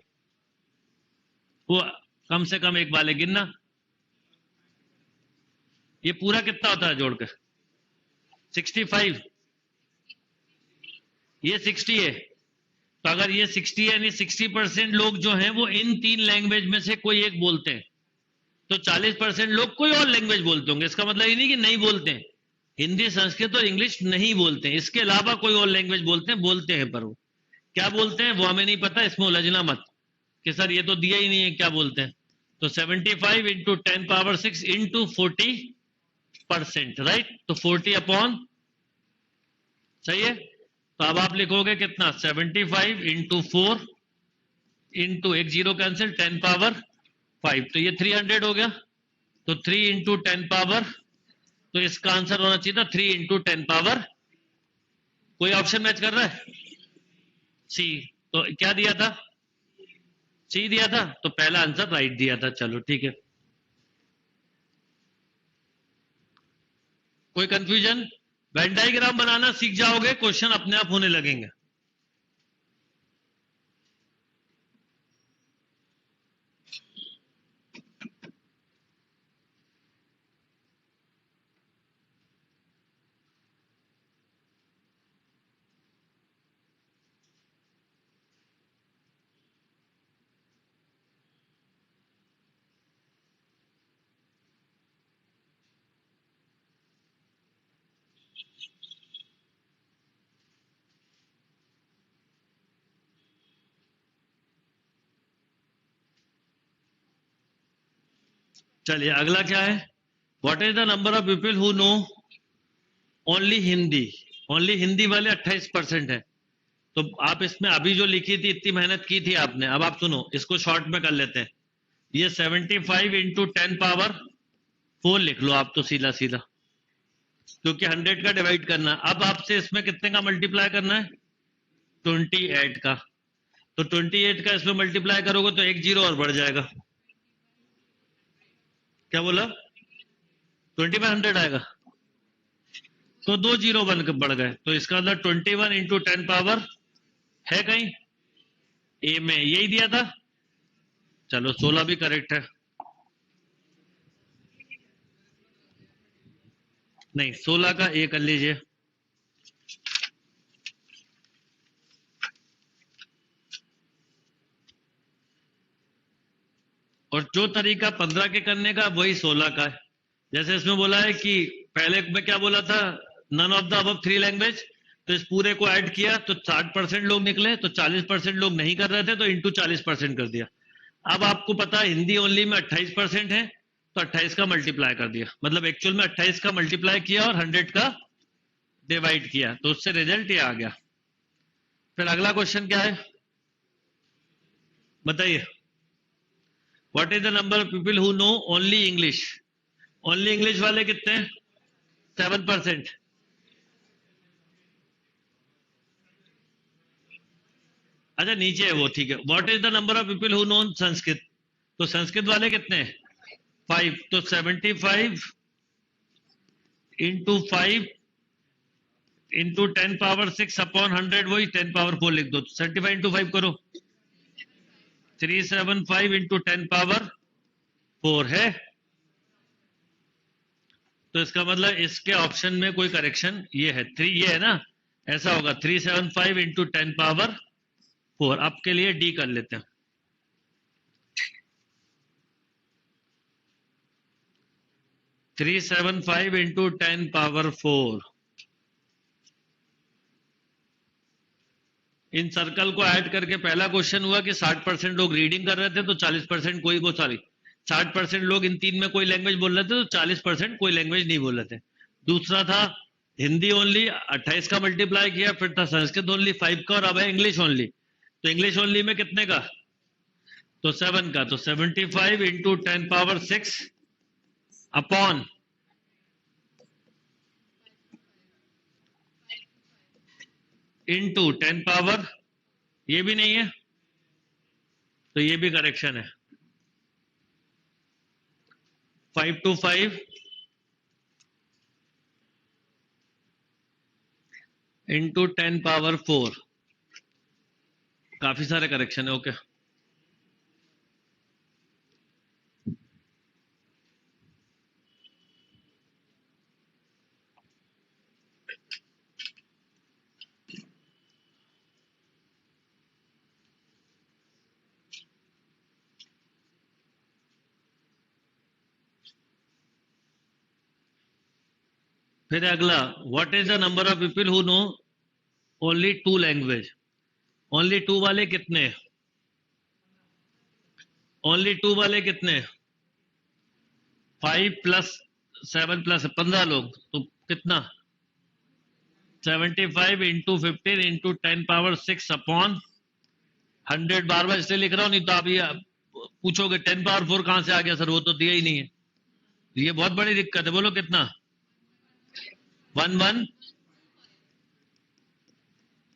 वो कम से कम एक वाले गिनना। ये पूरा कितना होता है जोड़कर, 65, ये 60 है। तो अगर ये 60 है यानी 60% लोग जो हैं वो इन 3 लैंग्वेज में से कोई एक बोलते हैं, तो 40% लोग कोई और लैंग्वेज बोलते होंगे। इसका मतलब ये नहीं कि नहीं बोलते हैं, हिंदी, संस्कृत और इंग्लिश नहीं बोलते हैं, इसके अलावा कोई और लैंग्वेज बोलते हैं, पर वो क्या बोलते हैं वो हमें नहीं पता। इसमें उलझना मत कि सर ये तो दिया ही नहीं है क्या बोलते हैं। तो 75 इंटू 10 पावर 6 इंटू 40%, राइट। तो 40 अपॉन, सही है। तो अब आप लिखोगे कितना, 75 इंटू 4 इंटू एक जीरो कैंसिल 10 पावर 5, तो ये 300 हो गया। तो 3 इंटू 10 पावर, तो इसका आंसर होना चाहिए था 3 इंटू 10 पावर, कोई ऑप्शन मैच कर रहा है, सी। तो क्या दिया था, सी दिया था, तो पहला आंसर राइट दिया था। चलो ठीक है, कोई कंफ्यूजन। वेन डायग्राम बनाना सीख जाओगे, क्वेश्चन अपने आप होने लगेंगे। चलिए अगला क्या है, what is the number of people who know only Hindi. Only Hindi वाले 28% है। तो आप इसमें अभी जो लिखी थी इतनी मेहनत की थी आपने, अब आप सुनो इसको शॉर्ट में कर लेते हैं। ये 75 इंटू 10 पावर 4 लिख लो आप तो सीधा सीधा, क्योंकि 100 का डिवाइड करना। अब आपसे इसमें कितने का मल्टीप्लाई करना है, 28 का। तो 28 का इसमें मल्टीप्लाई करोगे तो एक जीरो और बढ़ जाएगा। क्या बोला, 20/100 आएगा, तो 2 जीरो बढ़ गए। तो इसका मतलब 21 इंटू 10 पावर है कहीं ए में, यही दिया था। चलो 16 भी करेक्ट है, नहीं 16 का ए कर लीजिए। और जो तरीका 15 के करने का वही 16 का है। जैसे इसमें बोला है कि पहले में क्या बोला था, none of the above 3 language, तो इस पूरे को ऐड किया तो 60% लोग निकले, तो 40% लोग नहीं कर रहे थे तो इंटू 40% कर दिया। अब आपको पता है हिंदी ओनली में 28% है, तो 28 का मल्टीप्लाई कर दिया। मतलब एक्चुअल में 28 का मल्टीप्लाई किया और 100 का डिवाइड किया, तो उससे रिजल्ट ये आ गया। फिर अगला क्वेश्चन क्या है बताइए। What is the number of people who know only English? Only English वाले कितने हैं? 7%। अच्छा नीचे है वो, ठीक है। What is the number of people who know Sanskrit? तो संस्कृत वाले कितने हैं? 5। तो 75 इंटू 5 इंटू 10 पावर 6 अपॉन 100, वही 10 पावर 4 लिख दो। 75 इंटू 5 करो, 375 इंटू 10 पावर 4 है। तो इसका मतलब इसके ऑप्शन में कोई करेक्शन ये है 3, ये है ना, ऐसा होगा 375 इंटू 10 पावर 4। अब के लिए डी कर लेते हैं। 375 इंटू 10 पावर 4। इन सर्कल को ऐड करके पहला क्वेश्चन हुआ कि 60% लोग रीडिंग कर रहे थे, तो 40% कोई वो सॉरी 60% लोग इन तीन में कोई लैंग्वेज बोल रहे थे, तो 40% कोई लैंग्वेज नहीं बोल रहे थे। दूसरा था हिंदी ओनली, 28 का मल्टीप्लाई किया। फिर था संस्कृत ओनली 5 का, और अब है इंग्लिश ओनली। तो इंग्लिश ओनली में कितने का? तो 7 का। तो 75 into 10 power 6 upon into 10 power, ये भी नहीं है तो ये भी करेक्शन है। 5 to 5 इंटू 10 पावर 4। काफी सारे करेक्शन है। ओके फिर अगला, what is the number of people who know only 2 language? Only 2 वाले कितने? ओनली 2 वाले कितने? 5 प्लस 7 प्लस 15 लोग। तो कितना? 75 इंटू 15 इंटू 10 पावर 6 अपॉन 100। बार बार इसलिए लिख रहा हूं, नहीं तो आप ये पूछोगे 10 पावर 4 कहां से आ गया सर, वो तो दिया ही नहीं है। ये बहुत बड़ी दिक्कत है। बोलो कितना? 11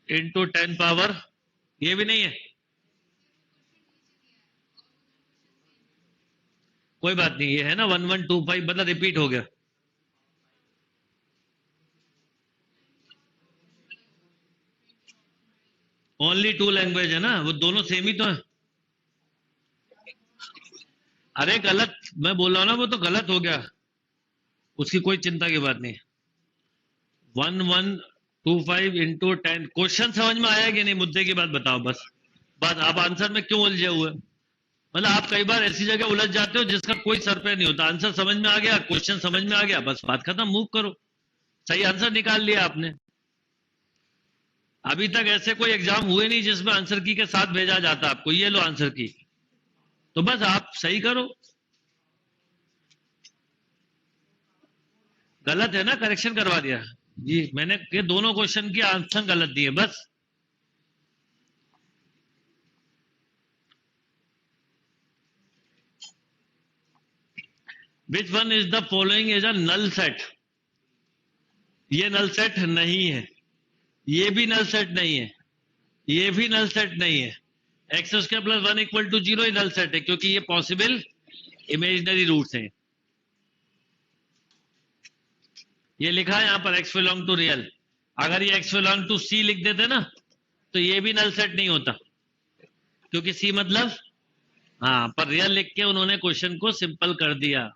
इंटू 10 पावर, ये भी नहीं है। कोई बात नहीं, ये है ना 1125, मतलब रिपीट हो गया। ओनली 2 लैंग्वेज है ना, वो दोनों सेम ही तो है। अरे गलत मैं बोल रहा हूं ना, वो तो गलत हो गया, उसकी कोई चिंता की बात नहीं। 1125 इंटू 10। क्वेश्चन समझ में आया कि नहीं? मुद्दे की बात बताओ बस। बात आप आंसर में क्यों उलझे हुए? मतलब आप कई बार ऐसी जगह उलझ जाते हो जिसका कोई सर पे नहीं होता। आंसर समझ में आ गया, क्वेश्चन समझ में आ गया, बस बात खत्म, मूव करो। सही आंसर निकाल लिया आपने। अभी तक ऐसे कोई एग्जाम हुए नहीं जिसमें आंसर की के साथ भेजा जाता आपको, ये लो आंसर की, तो बस आप सही करो। गलत है ना, करेक्शन करवा दिया जी मैंने। ये दोनों क्वेश्चन की आंसर गलत दिए बस। Which one is the following is a null set? ये नल सेट नहीं है, ये भी नल सेट नहीं है, ये भी नल सेट नहीं है। X square plus 1 equal to 0 ही नल सेट है, क्योंकि ये पॉसिबल इमेजिनरी रूट्स हैं। ये लिखा है यहां पर एक्स बिलोंग टू रियल। अगर ये एक्स बिलोंग टू सी लिख देते ना, तो ये भी नल सेट नहीं होता, क्योंकि सी मतलब हाँ, पर रियल लिख के उन्होंने क्वेश्चन को सिंपल कर दिया।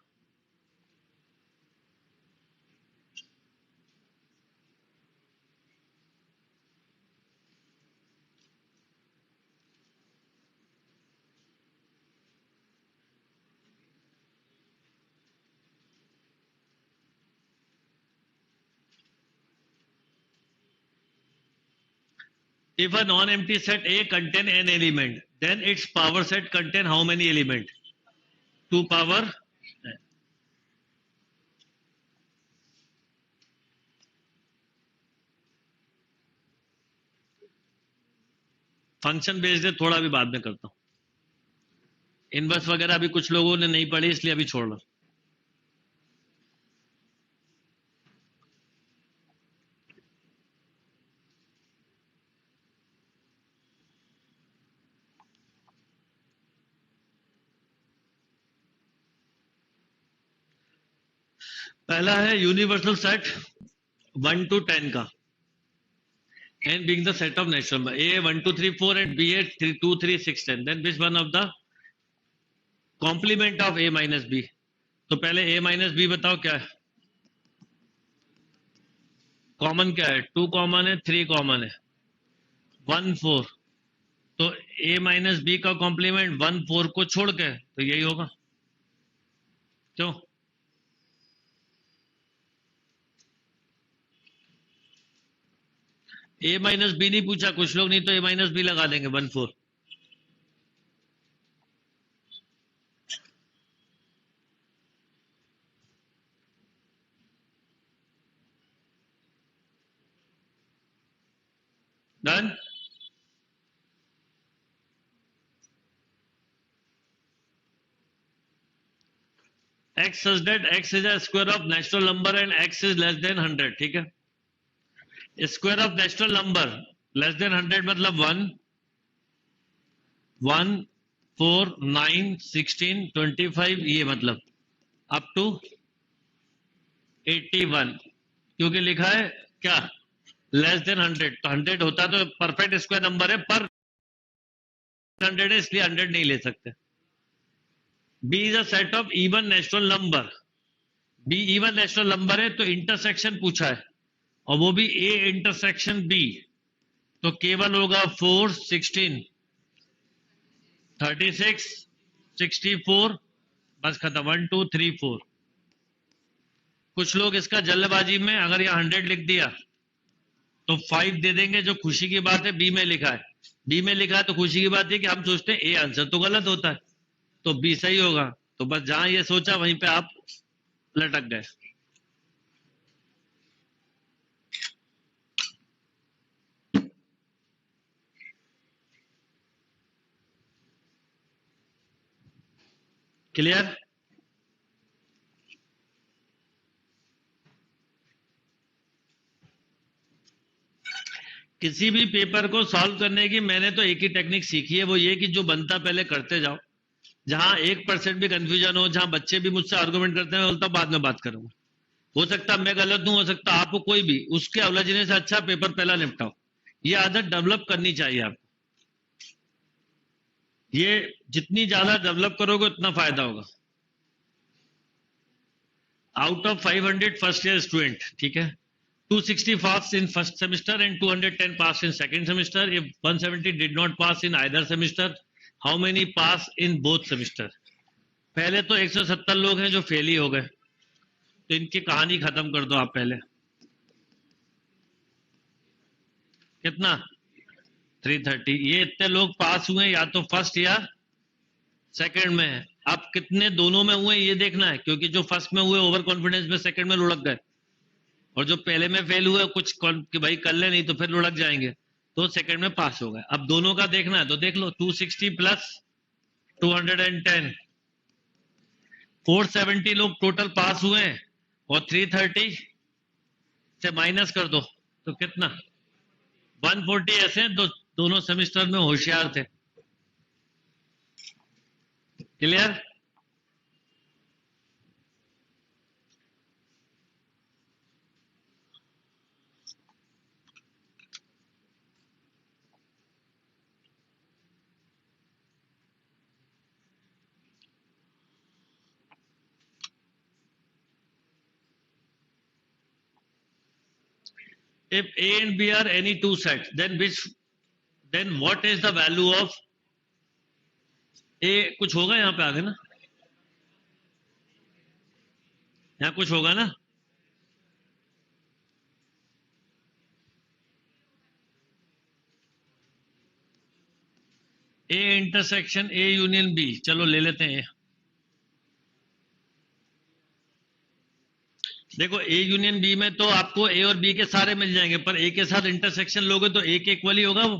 If a non-empty set A contain an element, then its power set contain how many element? 2 power. Function based है, थोड़ा भी बाद में करता हूँ। इनवर्स वगैरह अभी कुछ लोगों ने नहीं पढ़ी इसलिए अभी छोड़ रहा। पहला है यूनिवर्सल सेट 1 to 10 का, n being the set of natural number, a 1 2 3 4 and b 2 3 6 10, then which one of the complement of a minus b? तो पहले a minus b बताओ क्या है, कॉमन क्या है, 2 कॉमन है, 3 कॉमन है, 1 4, तो a माइनस बी का कॉम्प्लीमेंट 1 4 को छोड़ के, तो यही होगा। क्यों? a माइनस बी नहीं पूछा कुछ लोग, नहीं तो a माइनस बी लगा देंगे 1 4। Done. x such that x is a square of natural number and x is less than 100, ठीक है। Square of natural number less than 100 मतलब 1 1 4 9 16 25, ये मतलब अप टू 81, क्योंकि लिखा है क्या, लेस देन 100, तो 100 होता तो परफेक्ट स्क्वायर नंबर है, पर 100 है इसलिए 100 नहीं ले सकते। B is a set of even natural number, B even natural number है तो इंटरसेक्शन पूछा है, और वो भी ए इंटरसेक्शन बी, तो केवल होगा 4 16 36 64, बस खत्म, 1 2 3 4। कुछ लोग इसका जल्दबाजी में अगर यहाँ 100 लिख दिया तो 5 दे देंगे, जो खुशी की बात है, बी में लिखा है, बी में लिखा है तो खुशी की बात है कि हम सोचते हैं ए आंसर तो गलत होता है, तो बी सही होगा, तो बस जहां ये सोचा वहीं पे आप लटक गए। क्लियर? किसी भी पेपर को सॉल्व करने की मैंने तो एक ही टेक्निक सीखी है, वो ये कि जो बनता पहले करते जाओ, जहां 1% भी कंफ्यूजन हो, जहां बच्चे भी मुझसे आर्गुमेंट करते हैं, मैं बोलता बाद में बात करूंगा, हो सकता मैं गलत हूं, हो सकता आपको कोई भी, उसके उलझने से अच्छा पेपर पहला निपटाओ। ये आदत डेवलप करनी चाहिए आपको, ये जितनी ज्यादा डेवलप करोगे उतना फायदा होगा। Out of 500 first year student, ठीक है, 260 passed in first semester and 210 passed in second semester. If 170 did not pass in either semester, how many pass in both semester? पहले तो 170 लोग हैं जो फेल ही हो गए, तो इनकी कहानी खत्म कर दो आप पहले। कितना? 330। ये इतने लोग पास हुए या तो फर्स्ट या सेकंड में है, अब कितने दोनों में हुए ये देखना है, क्योंकि जो फर्स्ट में हुए ओवर कॉन्फिडेंस में सेकंड में लुढ़क गए, और जो पहले में फेल हुए कुछ कि भाई कर ले नहीं तो फिर लुढ़क जाएंगे, तो सेकंड में पास हो गए। अब दोनों का देखना है तो देख लो, 260 प्लस 210, 470 लोग टोटल पास हुए हैं, और 330 से माइनस कर दो तो कितना, 140 ऐसे हैं तो दोनों सेमेस्टर में होशियार थे। Clear? If A and B are any two sets, then what is the value of A? कुछ होगा यहाँ पे आगे ना, यहाँ कुछ होगा ना, A intersection A union B, चलो ले लेते हैं। देखो A यूनियन B में तो आपको A और B के सारे मिल जाएंगे, पर A के साथ इंटरसेक्शन लोगे तो A के इक्वल ही होगा वो,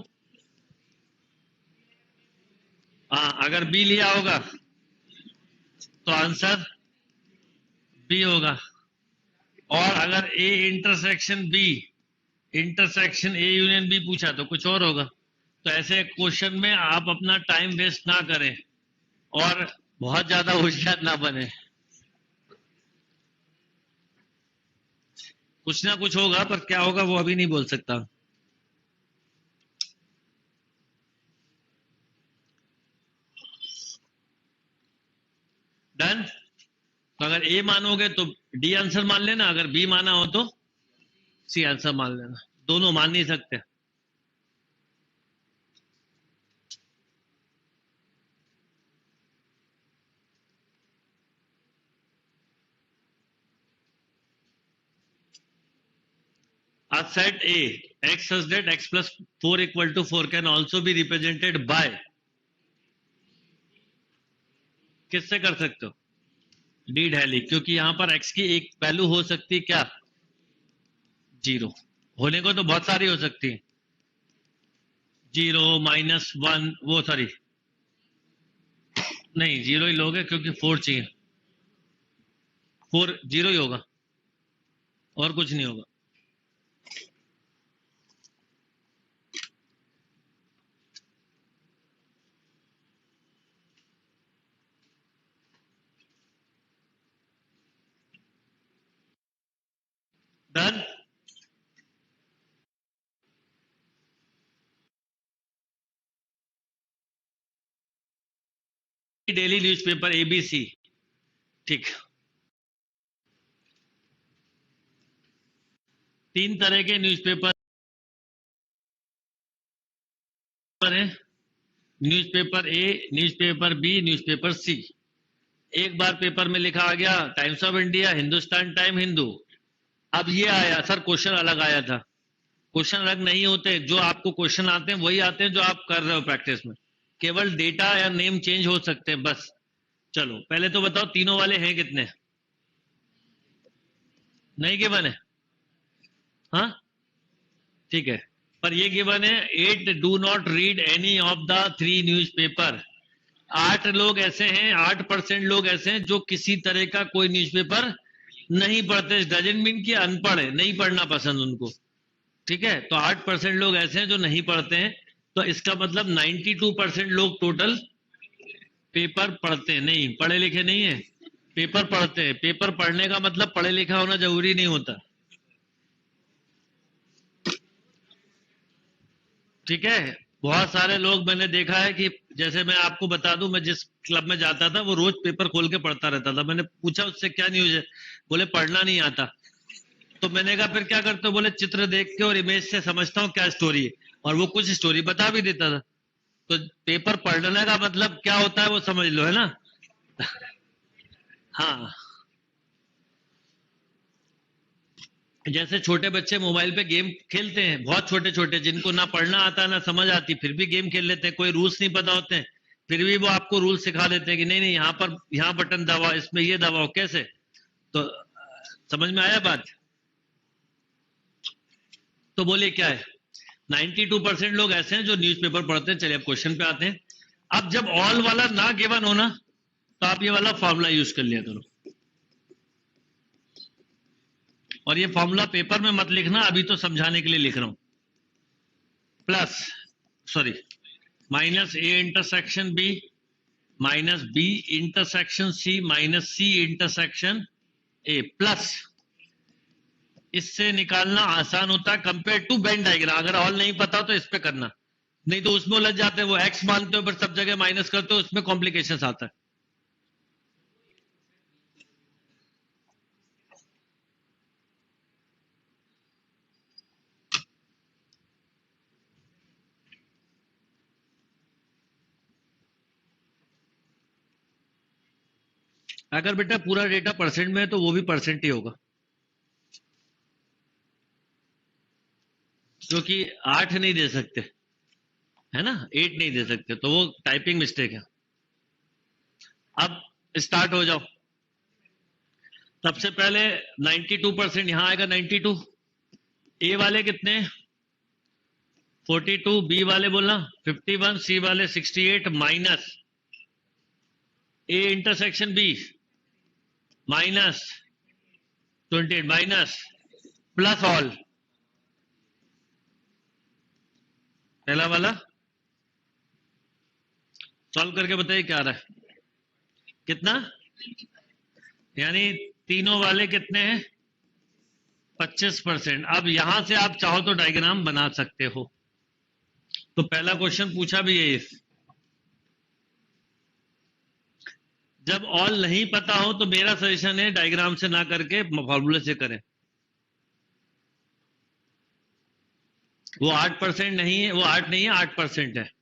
हाँ, अगर बी लिया होगा तो आंसर बी होगा। और अगर A intersection B, intersection A union B पूछा तो कुछ और होगा। तो ऐसे क्वेश्चन में आप अपना टाइम वेस्ट ना करें और बहुत ज्यादा होशियार ना बने। कुछ ना कुछ होगा, पर क्या होगा वो अभी नहीं बोल सकता। डन। तो अगर ए मानोगे तो डी आंसर मान लेना, अगर बी माना हो तो सी आंसर मान लेना। दोनों मान नहीं सकते। A set A x such that x plus 4 equal to 4 can also be represented by, किससे कर सकते हो? डी डैली, क्योंकि यहां पर x की एक वैल्यू हो सकती है क्या? 0। होने को तो बहुत सारी हो सकती है, 0 -1, वो सॉरी नहीं 0 ही लोगे क्योंकि 4 चाहिए। 4 0 ही होगा और कुछ नहीं होगा। डन। डेली न्यूज़पेपर एबीसी, ठीक। 3 तरह के न्यूज़पेपर है, न्यूज़पेपर ए, न्यूज़पेपर बी, न्यूज़पेपर सी। एक बार पेपर में लिखा आ गया times of India, Hindustan time, Hindu. अब ये आया सर क्वेश्चन अलग आया था। क्वेश्चन अलग नहीं होते, जो आपको क्वेश्चन आते हैं वही आते हैं जो आप कर रहे हो प्रैक्टिस में। केवल डेटा या नेम चेंज हो सकते हैं बस। चलो पहले तो बताओ तीनों वाले हैं कितने? नहीं गिवन है? हाँ ठीक है, पर ये गिवन है 8 do not read any of the 3 newspaper. 8 लोग ऐसे हैं, 8% लोग ऐसे हैं जो किसी तरह का कोई न्यूज़पेपर नहीं पढ़ते। डजंट मीन कि अनपढ़ है, नहीं पढ़ना पसंद उनको। ठीक है, तो 8% लोग ऐसे हैं जो नहीं पढ़ते हैं। तो इसका मतलब 92% लोग टोटल पेपर पढ़ते हैं, नहीं पढ़े लिखे नहीं है, पेपर पढ़ते हैं। पेपर पढ़ने का मतलब पढ़े लिखा होना जरूरी नहीं होता। ठीक है, बहुत सारे लोग मैंने देखा है कि जैसे मैं आपको बता दूं, मैं जिस क्लब में जाता था वो रोज पेपर खोल के पढ़ता रहता था। मैंने पूछा उससे क्या न्यूज है, बोले पढ़ना नहीं आता। तो मैंने कहा फिर क्या करते हो, बोले चित्र देख के और इमेज से समझता हूँ क्या स्टोरी है, और वो कुछ स्टोरी बता भी देता था। तो पेपर पढ़ने का मतलब क्या होता है वो समझ लो, है ना? हाँ, जैसे छोटे बच्चे मोबाइल पे गेम खेलते हैं, बहुत छोटे छोटे, जिनको ना पढ़ना आता ना समझ आती, फिर भी गेम खेल लेते हैं, कोई रूल्स नहीं पता होते हैं, फिर भी वो आपको रूल सिखा देते हैं कि नहीं नहीं यहाँ पर यहाँ बटन दबाओ, इसमें ये दबाओ, कैसे। तो समझ में आया बात? तो बोलिए क्या है? 92% लोग ऐसे हैं जो न्यूज़पेपर पढ़ते हैं। चलिए अब क्वेश्चन पे आते हैं। अब जब ऑल वाला ना गिवन हो ना, तो आप ये वाला फॉर्मूला यूज कर लिया करो। और ये फॉर्मूला पेपर में मत लिखना, अभी तो समझाने के लिए लिख रहा हूं। Plus sorry minus A intersection B minus B intersection C minus C intersection A plus, इससे निकालना आसान होता है कंपेयर टू वेन डायग्राम। अगर ऑल नहीं पता तो इस पे करना, नहीं तो उसमें उलझ जाते हैं। वो एक्स मानते हो पर सब जगह माइनस करते हो, उसमें कॉम्प्लिकेशन आता है। अगर बेटा पूरा डेटा परसेंट में है तो वो भी परसेंट ही होगा, क्योंकि 8 नहीं दे सकते, है ना, 8 नहीं दे सकते, तो वो टाइपिंग मिस्टेक है। अब स्टार्ट हो जाओ। सबसे पहले 92% यहां आएगा, 92। ए वाले कितने? 42 बी वाले बोलना 51, सी वाले 68 minus A intersection B minus 28 minus plus all पहला वाला सॉल्व करके बताइए क्या आ रहा है, कितना, यानी तीनों वाले कितने हैं 25%। अब यहां से आप चाहो तो डायग्राम बना सकते हो। तो पहला क्वेश्चन पूछा भी है इस, जब ऑल नहीं पता हो तो मेरा सजेशन है डायग्राम से ना करके फॉर्मूले से करें। वो 8% नहीं है, वो 8 नहीं है, 8% है।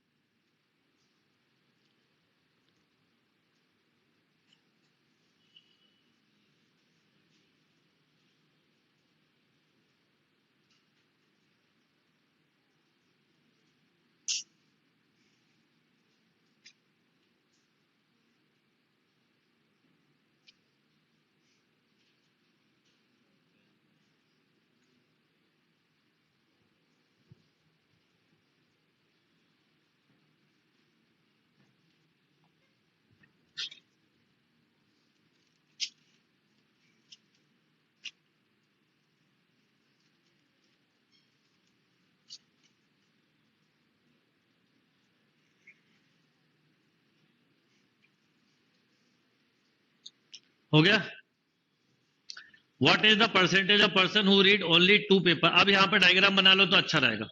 हो गया। What is the percentage of person who read only 2 paper. अब यहां पर डायग्राम बना लो तो अच्छा रहेगा।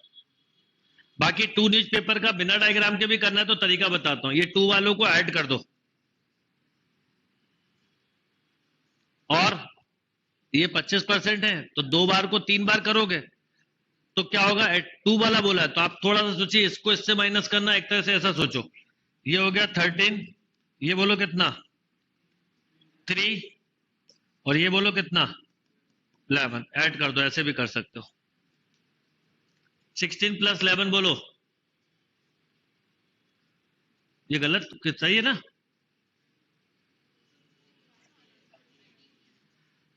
बाकी 2 न्यूज पेपर का बिना डायग्राम के भी करना है तो तरीका बताता हूं। ये 2 वालों को ऐड कर दो और ये 25% है तो 2 बार को 3 बार करोगे तो क्या होगा, 2 वाला बोला है तो आप थोड़ा सा सोचिए, इसको इससे माइनस करना, एक तरह से ऐसा सोचो, ये हो गया 13, ये बोलो कितना 3 और ये बोलो कितना 11, ऐड कर दो, ऐसे भी कर सकते हो। 16 + 11 बोलो, ये गलत सही है ना,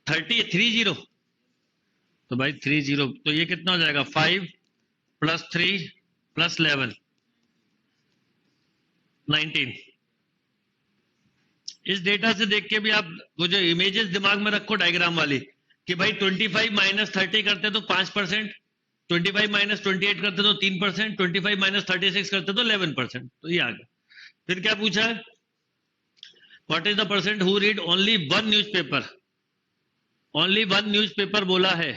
30 तो भाई 30 तो ये कितना हो जाएगा 5 + 3 + 11 19। इस डेटा से देख के भी आप वो जो इमेजेस दिमाग में रखो डायग्राम वाली कि भाई 25 - 30 करते तो 5%, 25 - 28 करते तो 3%, 25 - 36 करते तो 11%। तो ये आ गया। फिर क्या पूछा है, what is the percent who read only 1 newspaper. Only 1 newspaper बोला है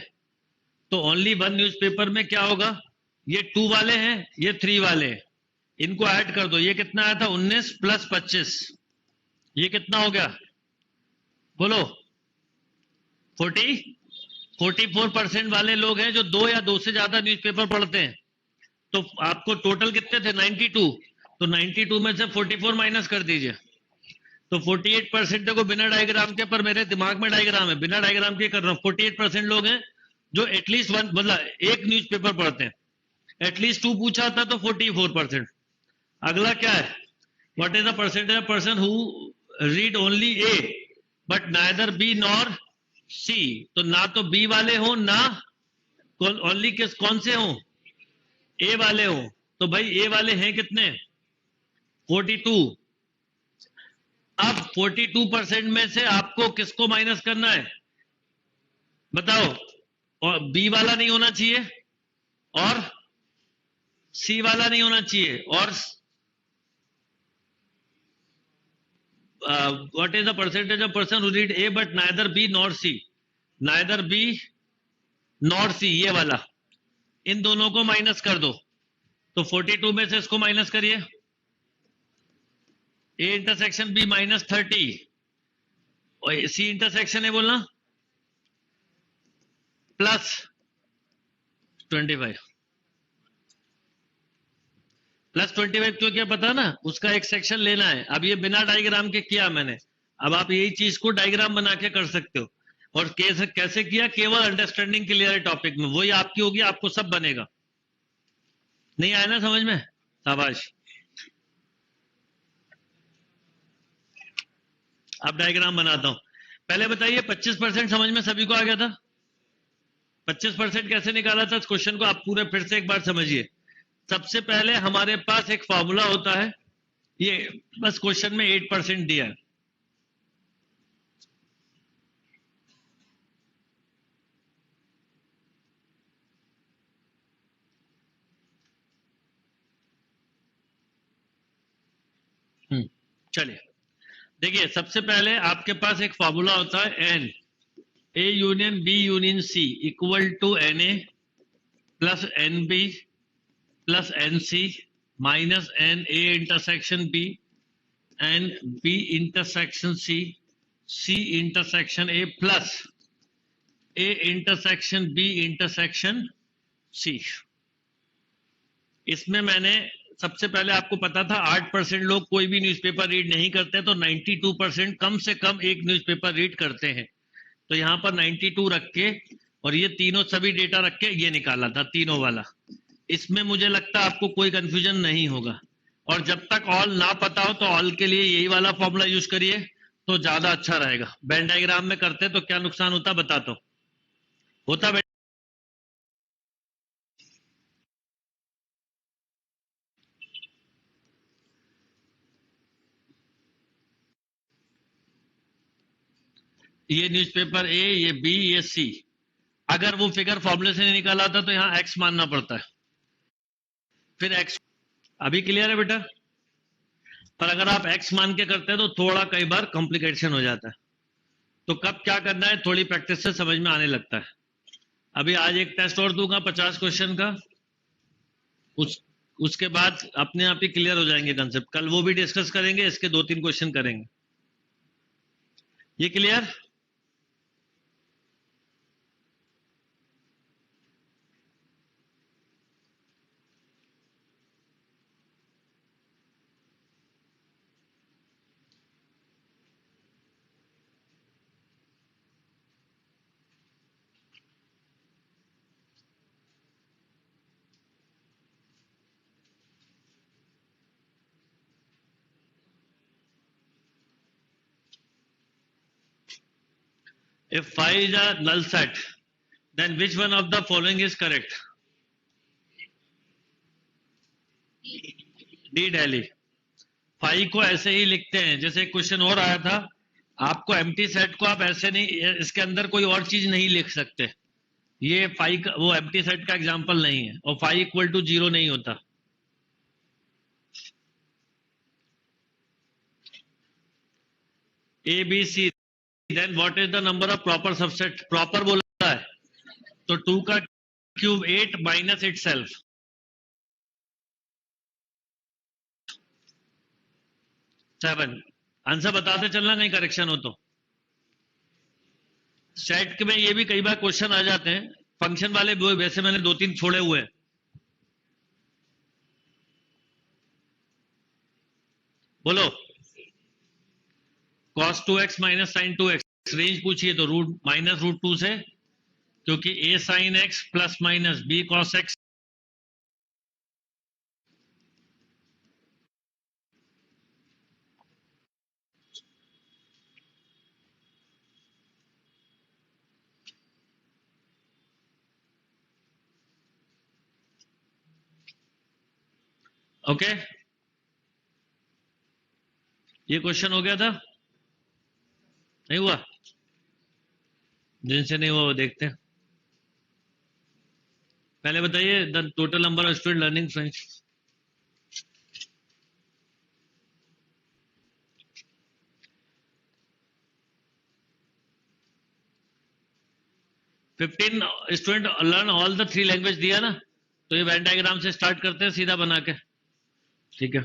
तो ओनली 1 न्यूज़पेपर में क्या होगा, ये 2 वाले हैं, ये 3 वाले हैं, इनको ऐड कर दो। ये कितना आया था 19 + 25, ये कितना हो गया बोलो 44% वाले लोग हैं जो 2 या 2 से ज्यादा न्यूज़पेपर पढ़ते हैं। तो आपको टोटल कितने थे 92, तो 92 में से 44 माइनस कर दीजिए तो 48% देखो बिना डायग्राम के, पर मेरे दिमाग में डायग्राम है, बिना डायग्राम के कर रहा हूं। 48% लोग हैं जो एटलीस्ट 1 मतलब एक न्यूज़पेपर पढ़ते हैं, एटलीस्ट 2 पूछा था तो 44%। अगला क्या है, what is the percentage of person who read only A but neither B nor C. तो ना तो बी वाले हो ना ओनली किस कौन से हो, ए वाले हो। तो भाई ए वाले हैं कितने 42। अब 42% में से आपको किसको माइनस करना है बताओ, और बी वाला नहीं होना चाहिए और सी वाला नहीं होना चाहिए, और what is the percentage of person who read A but neither B nor C, neither B nor C, ये वाला, इन दोनों को माइनस कर दो। तो 42 में से इसको माइनस करिए, ए इंटरसेक्शन बी -30 और सी इंटरसेक्शन है बोलना +25 +25 क्यों, क्या पता ना, उसका एक सेक्शन लेना है। अब ये बिना डायग्राम के किया मैंने, अब आप यही चीज को डायग्राम बना के कर सकते हो। और कैसे किया, केवल अंडरस्टैंडिंग क्लियर है टॉपिक में, वही आपकी होगी, आपको सब बनेगा। नहीं आया ना समझ में, शाबाश। अब डायग्राम बनाता हूं। पहले बताइए 25% समझ में सभी को आ गया था, 25% कैसे निकाला था इस क्वेश्चन को आप पूरे फिर से एक बार समझिए। सबसे पहले हमारे पास एक फॉर्मूला होता है, ये बस क्वेश्चन में 8% दिया है। चलिए देखिए, सबसे पहले आपके पास एक फॉर्मूला होता है n A union B union C equal to n A plus n B plus n C minus n A intersection B and B intersection C C intersection A plus A intersection B intersection C. इसमें मैंने सबसे पहले आपको पता था 8% लोग कोई भी न्यूज़पेपर रीड नहीं करते, तो 92% कम से कम एक न्यूज़पेपर रीड करते हैं। तो यहाँ पर 92 रख के और ये तीनों सभी डेटा रख के ये निकाला था, तीनों वाला। इसमें मुझे लगता है आपको कोई कंफ्यूजन नहीं होगा। और जब तक ऑल ना पता हो तो ऑल के लिए यही वाला फॉर्मूला यूज करिए तो ज्यादा अच्छा रहेगा। वेन डायग्राम में करते तो क्या नुकसान होता बताता हूं। होता ये न्यूज़पेपर ए, ये बी, ये सी, अगर वो फिगर फॉर्मूले से नहीं निकाला था तो यहाँ एक्स मानना पड़ता है, फिर एक्स। अभी क्लियर है बेटा? पर अगर आप एक्स मान के करते हैं तो थोड़ा कई बार कॉम्प्लिकेशन हो जाता है। तो कब क्या करना है थोड़ी प्रैक्टिस से समझ में आने लगता है। अभी आज एक टेस्ट और दूंगा 50 क्वेश्चन का, उसके बाद अपने आप ही क्लियर हो जाएंगे कंसेप्ट। कल वो भी डिस्कस करेंगे, इसके 2-3 क्वेश्चन करेंगे। ये clear? If phi is a null set, then which one of the following is correct? D डेली। फाई को ऐसे ही लिखते हैं जैसे क्वेश्चन और आया था, आपको एम्प्टी सेट को आप ऐसे नहीं, इसके अंदर कोई और चीज नहीं लिख सकते। ये फाई का वो एम्प्टी सेट का एग्जांपल नहीं है, और फाई इक्वल टू 0 नहीं होता। A B C, then what is the number of proper subset? Proper बोला है तो 2 का क्यूब 8 माइनस इटसेल्फ 7। आंसर बताते चलना, कहीं करेक्शन हो तो। सेट में ये भी कई बार क्वेश्चन आ जाते हैं फंक्शन वाले, वैसे मैंने 2-3 छोड़े हुए हैं। बोलो। cos 2x minus sign 2x, range पूछिए तो रूट माइनस रूट 2 से, क्योंकि a sine x plus minus b cos x। Okay, ये क्वेश्चन हो गया था? नहीं हुआ? जिनसे नहीं हुआ वो देखते हैं। पहले बताइए the total number of student learning French. Fifteen student learn all the 3 language दिया ना, तो ये वेन डायग्राम से स्टार्ट करते हैं सीधा बना के, ठीक है।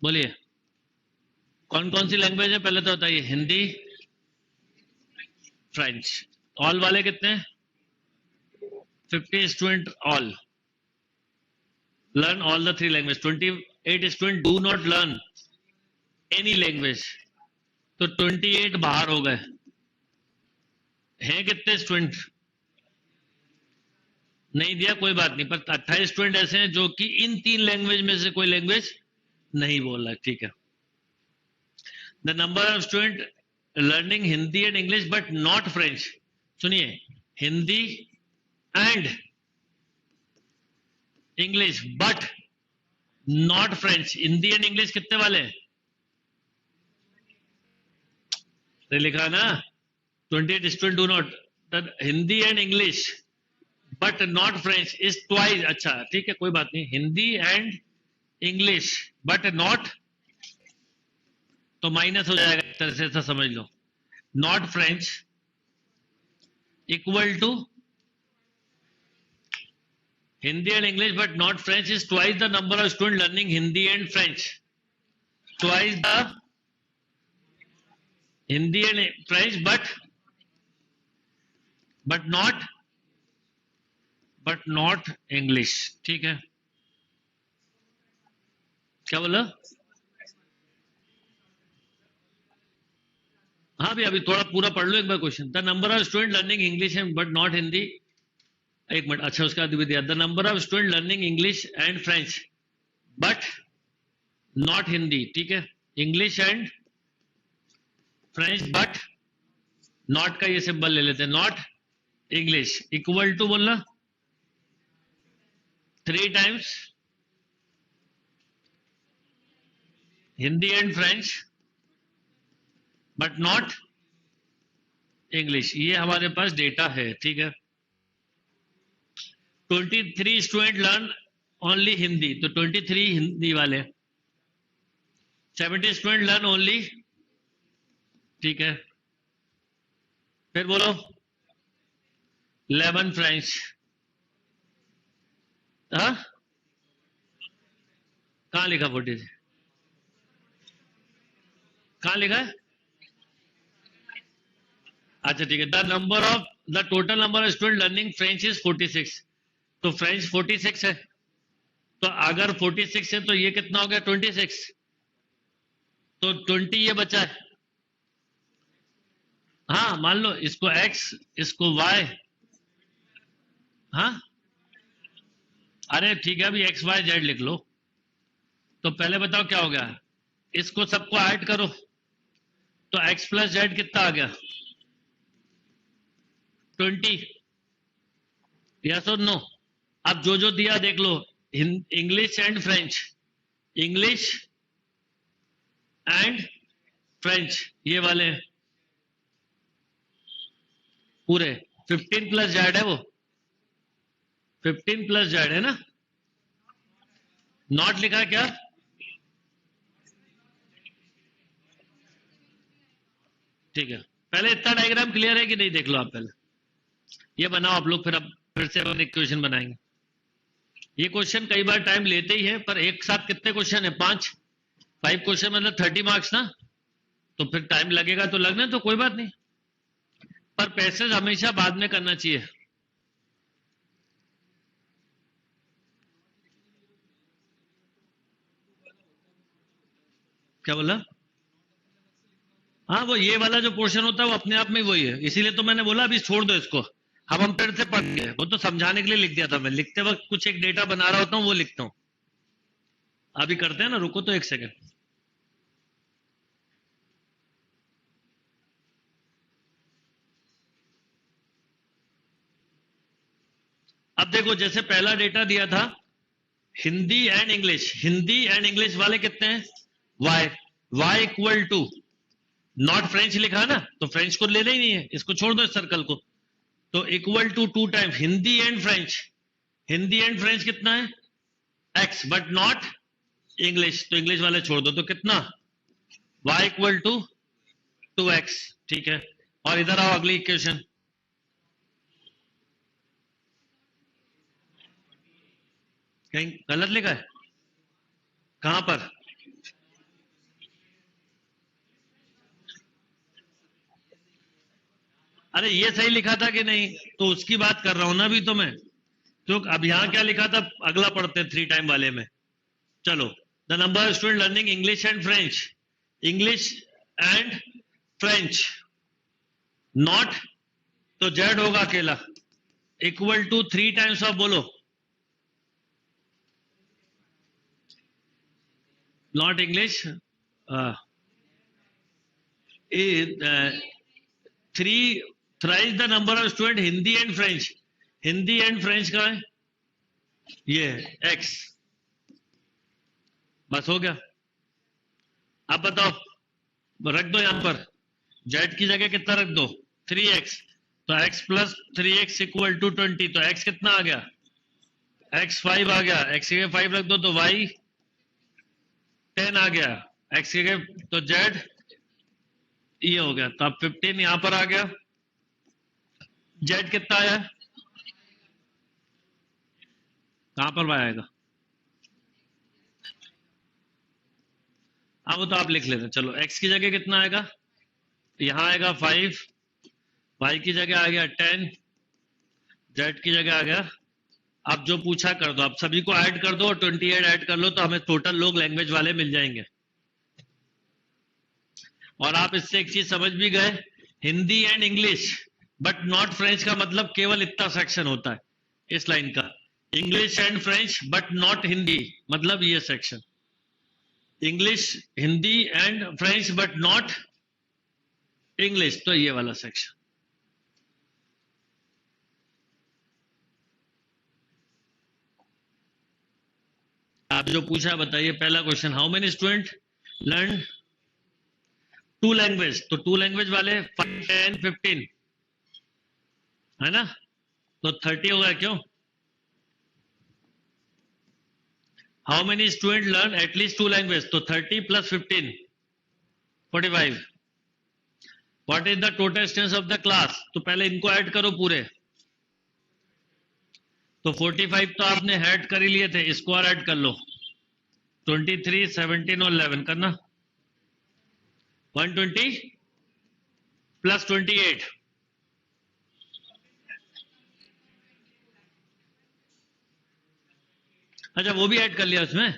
बोलिए कौन कौन सी लैंग्वेज है पहले तो बताइए। हिंदी, फ्रेंच। ऑल वाले कितने? 50 student all learn all the 3 language. 28 student do not learn any language, तो 28 बाहर हो गए। हैं कितने स्टूडेंट? नहीं दिया, कोई बात नहीं, पर 28 स्टूडेंट ऐसे हैं जो कि इन 3 लैंग्वेज में से कोई लैंग्वेज नहीं बोल रहा, ठीक है। The number of student learning Hindi and English but not French. सुनिए, Hindi and English but not French. Hindi and English कितने वाले हैं? तो लिखा ना 28 do not, Hindi and English but not French is twice. अच्छा ठीक है, कोई बात नहीं, Hindi and English but not, तो माइनस हो जाएगा इस तरह से, ऐसा समझ लो। Not French equal to Hindi and English but not French is twice the number of student learning Hindi and French, twice the Hindi and French but not English. ठीक है, क्या बोला? हाँ भी, अभी थोड़ा पूरा पढ़ लो एक बार question. The number of student learning English but not Hindi, एक मिनट, अच्छा उसका भी दिया। The number of student learning English and French but not Hindi, ठीक है, English and French but not का ये सिंबल ले लेते हैं, नॉट इंग्लिश इक्वल टू बोलना 3 times Hindi and French but not English. ये हमारे पास डेटा है, ठीक है। 23 स्टूडेंट लर्न ओनली हिंदी, तो 23 हिंदी वाले। 70 स्टूडेंट लर्न ओनली, ठीक है। फिर बोलो 11 फ्रेंच। हाँ, कहाँ लिखा 40? कहाँ लिखा है? अच्छा ठीक है। The number of the total number of student learning French is 46, तो फ्रेंच 46 है, तो अगर 46 है तो ये कितना हो गया 26, तो 20 ये बचा है। हाँ मान लो इसको x इसको y, हाँ अरे ठीक है, अभी x y z लिख लो। तो पहले बताओ क्या हो गया, इसको सबको ऐड करो, तो x प्लस जेड कितना आ गया 20, यस और नो। अब जो जो दिया देख लो, English and French, English and French ये वाले पूरे 15 प्लस जेड है, वो 15 प्लस जेड है ना, नॉट लिखा है क्या? ठीक है, पहले इतना डायग्राम क्लियर है कि नहीं, देख लो आप पहले ये बनाओ आप लोग, फिर अब फिर से अपन एक क्वेश्चन बनाएंगे। ये क्वेश्चन कई बार टाइम लेते ही है, पर एक साथ कितने क्वेश्चन है, 5 क्वेश्चन मतलब 30 मार्क्स ना, तो फिर टाइम लगेगा तो लगना, तो कोई बात नहीं, पर पैसेज हमेशा बाद में करना चाहिए। क्या बोला? हाँ वो ये वाला जो पोर्शन होता है वो अपने आप में वही है, इसीलिए तो मैंने बोला अभी छोड़ दो इसको, हम फिर से पढ़ गए, वो तो समझाने के लिए लिख दिया था मैं, लिखते वक्त कुछ एक डेटा बना रहा होता हूँ वो लिखता हूँ। अभी करते हैं ना, रुको तो एक सेकंड। अब देखो जैसे पहला डेटा दिया था Hindi and English, Hindi and English वाले कितने हैं y, y equal to not French लिखा ना, तो फ्रेंच को लेना ही नहीं है, इसको छोड़ दो इस सर्कल को, तो equal to 2 times Hindi and French, Hindi and French कितना है x बट नॉट इंग्लिश, तो इंग्लिश वाले छोड़ दो, तो कितना y इक्वल टू 2x, ठीक है। और इधर आओ अगली इक्वेशन, कहीं गलत लिखा है, कहां पर? अरे ये सही लिखा था कि नहीं, तो उसकी बात कर रहा हूं ना अभी तो मैं, तो अब यहां क्या लिखा था, अगला पढ़ते हैं 3 टाइम वाले में। चलो, the number of student learning English and French, English and French not, तो जेड होगा अकेला, इक्वल टू 3 टाइम्स ऑफ, बोलो not English, 3 thrice the number of student Hindi and French. Hindi and French का है ये एक्स। बस हो गया। अब बताओ रख दो यहां पर जेड की जगह कितना रख दो 3x। तो x plus 3x equal to 20। तो x कितना आ गया x 5 आ गया। x की जगह 5 रख दो तो y 10 आ गया। x की जगह तो z ये हो गया। तो अब 15 यहां पर आ गया। z कितना आया कहां पर आएगा अब तो आप लिख लेते चलो। x की जगह कितना आएगा यहां आएगा 5 y की जगह आ गया 10 z की जगह आ गया। अब जो पूछा कर दो। अब सभी को ऐड कर दो और 28 ऐड कर लो तो हमें टोटल लोग लैंग्वेज वाले मिल जाएंगे। और आप इससे एक चीज समझ भी गए Hindi and English but not French का मतलब केवल इतना सेक्शन होता है इस लाइन का। English and French but not Hindi मतलब ये section. English Hindi and French but not English तो ये वाला सेक्शन। आप जो पूछा बताइए पहला question how many student learn 2 language. तो 2 लैंग्वेज वाले 5 10 15 है ना। तो 30 होगा क्यों। How many student learn at least 2 language. तो 30 plus 15 45। What is the total students of the class. तो पहले इनको ऐड करो पूरे। तो 45 तो आपने ऐड कर ही लिए थे इसको और ऐड कर लो 23 17 और 11 करना 120 प्लस 28। अच्छा वो भी ऐड कर लिया उसमें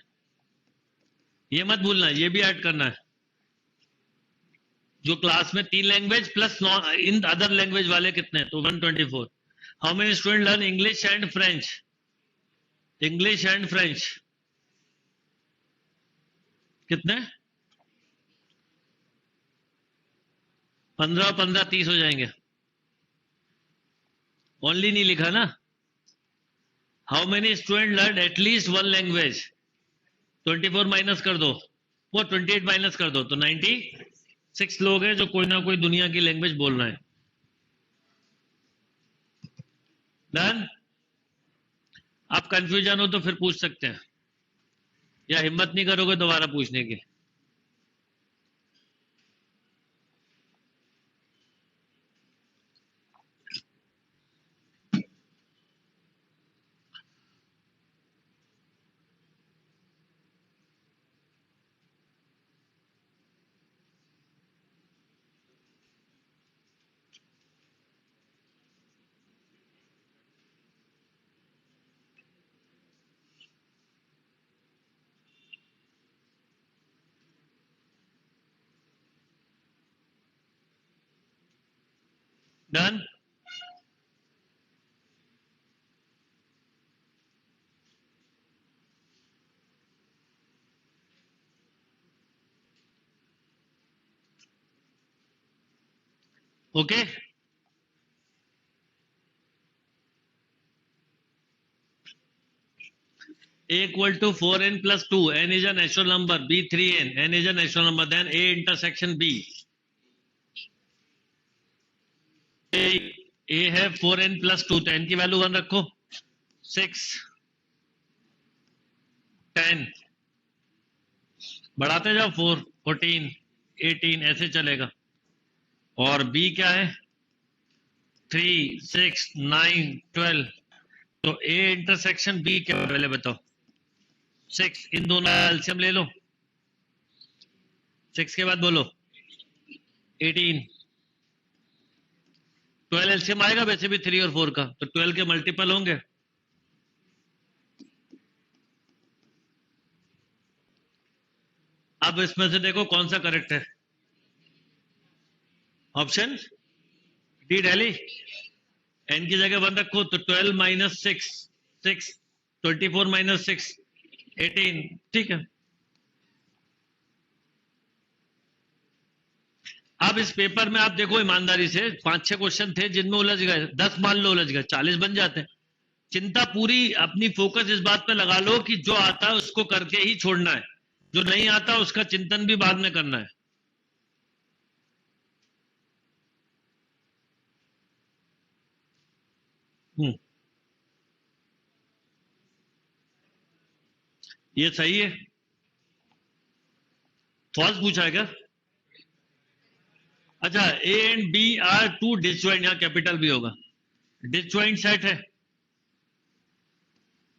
ये मत भूलना ये भी ऐड करना है। जो क्लास में 3 language plus in other language वाले कितने तो 124। How many student learn English and French. English and French कितने 15 15 30 हो जाएंगे। ओनली नहीं लिखा ना। How many student learn at least 1 language 24 minus कर दो वो 28 माइनस कर दो तो 96 लोग हैं जो कोई ना कोई दुनिया की लैंग्वेज बोल रहे हैं। डन। आप कंफ्यूजन हो तो फिर पूछ सकते हैं या हिम्मत नहीं करोगे दोबारा पूछने की। Done. Okay A equal to 4n plus 2 n is a natural number b 3n n is a natural number then A intersection B। A है 4n plus 2 तो n की वैल्यू 1 रखो 6 10 बढ़ाते जाओ 4 14 18 ऐसे चलेगा। और B क्या है 3 6 9 12 तो A इंटरसेक्शन B क्या है पहले बताओ 6 इन दोनों एलसीएम ले लो 6 के बाद बोलो 18 12 एलसीएम आएगा वैसे भी 3 और 4 का तो 12 के मल्टीपल होंगे। अब इसमें से देखो कौन सा करेक्ट है ऑप्शन डी दिल्ली। एन की जगह 1 रखो तो 12 माइनस 6 6 24 माइनस 6 18 ठीक है। आप इस पेपर में आप देखो ईमानदारी से 5-6 क्वेश्चन थे जिनमें उलझ गए, 10 मान लो उलझ गए, 40 बन जाते हैं। चिंता पूरी अपनी फोकस इस बात पे लगा लो कि जो आता है उसको करके ही छोड़ना है, जो नहीं आता उसका चिंतन भी बाद में करना है। ये सही है। फॉल्स पूछा है क्या? अच्छा, A and B are two disjoint, यहाँ कैपिटल भी होगा, डिसजॉइंट सेट है,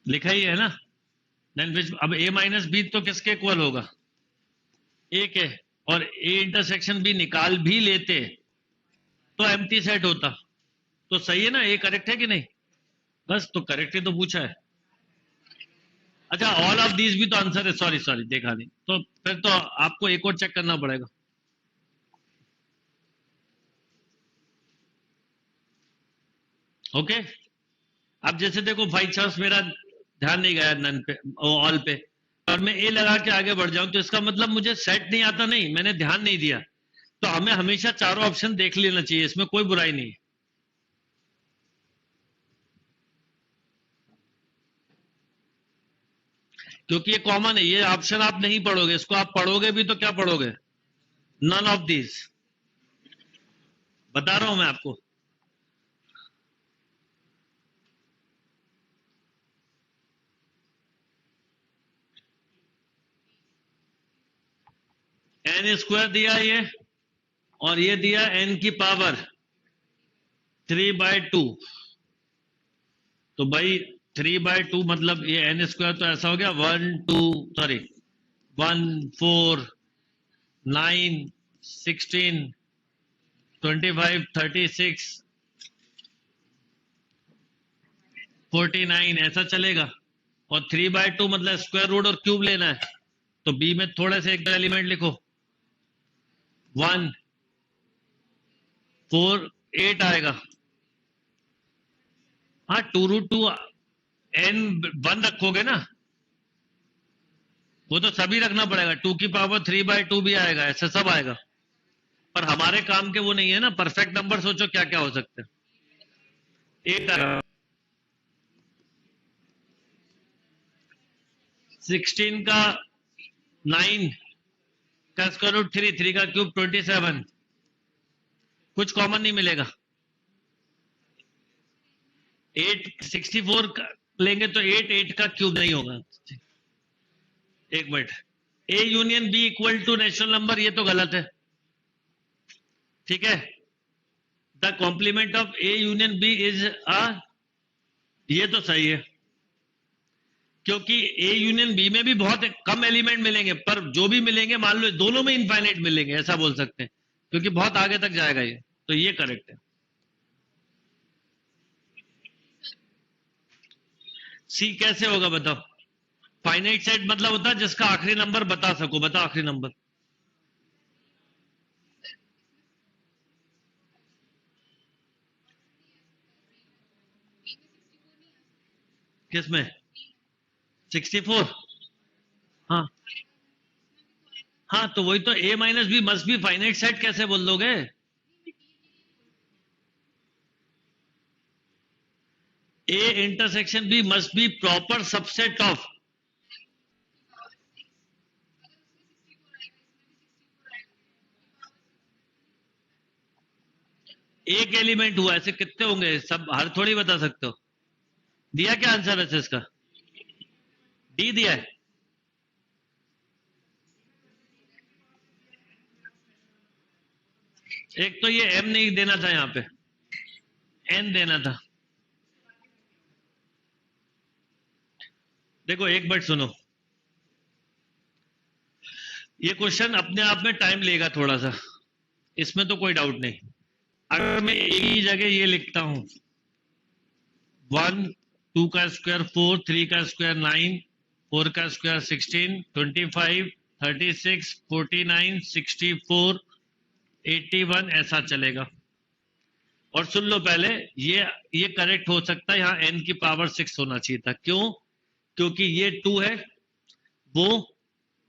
लिखा ही है ना। देन विच, अब ए माइनस बी तो किसके इक्वल होगा? ए के, और ए इंटरसेक्शन बी निकाल भी लेते तो एम्प्टी सेट होता, तो सही है ना, ए करेक्ट है कि नहीं? बस, तो करेक्ट ही तो पूछा है। अच्छा, ऑल ऑफ दीज भी तो आंसर है, सॉरी सॉरी देखा नहीं, तो फिर तो आपको एक और चेक करना पड़ेगा। ओके, अब जैसे देखो भाई चांस मेरा ध्यान नहीं गया नन पे, ऑल पे, और मैं ए लगा के आगे बढ़ जाऊं तो इसका मतलब मुझे सेट नहीं आता, नहीं, मैंने ध्यान नहीं दिया। तो हमें हमेशा चारों ऑप्शन देख लेना चाहिए, इसमें कोई बुराई नहीं है। क्योंकि ये कॉमन है, ये ऑप्शन आप नहीं पढ़ोगे, इसको आप पढ़ोगे भी तो क्या पढ़ोगे? नन ऑफ दिस, बता रहा हूं मैं आपको। एन स्क्वायर दिया ये, और ये दिया एन की पावर 3/2, तो भाई 3/2 मतलब ये एन स्क्वायर तो ऐसा हो गया 1 2 सॉरी 1 4 9 16 25 36 49 ऐसा चलेगा। और 3/2 मतलब स्क्वायर रूट और क्यूब लेना है, तो बी में थोड़े से एक एलिमेंट लिखो, 1 4 8 आएगा। हाँ, 2√2 एन 1 रखोगे ना, वो तो सभी रखना पड़ेगा, 2 की पावर 3/2 भी आएगा, ऐसा सब आएगा। पर हमारे काम के वो नहीं है ना, परफेक्ट नंबर सोचो क्या क्या हो सकते हैं। 8 आएगा, 16 का 9 का स्क्वायर रूट 3, 3 का क्यूब 27, कुछ कॉमन नहीं मिलेगा। 8 64 का लेंगे तो 8 8 का क्यूब नहीं होगा। एक minute, A union B equal to natural number, ये तो गलत है, ठीक है। The complement of A union B is a, ये तो सही है, क्योंकि ए यूनियन बी में भी बहुत कम एलिमेंट मिलेंगे, पर जो भी मिलेंगे मान लो दोनों में इनफाइनाइट मिलेंगे, ऐसा बोल सकते हैं, क्योंकि बहुत आगे तक जाएगा ये, तो ये करेक्ट है। सी कैसे होगा बताओ? फाइनाइट सेट मतलब होता है जिसका आखिरी नंबर बता सको, बताओ आखिरी नंबर। किसमें? 64। हाँ हाँ, तो वही तो, A minus B must be finite set कैसे बोल दोगे? A intersection B must be proper subset of, एक एलिमेंट हुआ, ऐसे कितने होंगे, सब हर थोड़ी बता सकते हो। दिया क्या आंसर वैसे इसका? डी दिया है। एक तो ये एम नहीं देना था, यहाँ पे एन देना था। देखो एक मिनट सुनो, ये क्वेश्चन अपने आप में टाइम लेगा थोड़ा सा, इसमें तो कोई डाउट नहीं। अगर मैं एक ही जगह ये लिखता हूं 1 2 का स्क्वायर 4 3 का स्क्वायर 9 4 का स्क्वायर 16 25 36 49 64 81 ऐसा चलेगा। और सुन लो पहले, ये करेक्ट हो सकता है, यहाँ n की पावर 6 होना चाहिए था, क्यों? क्योंकि ये 2 है, वो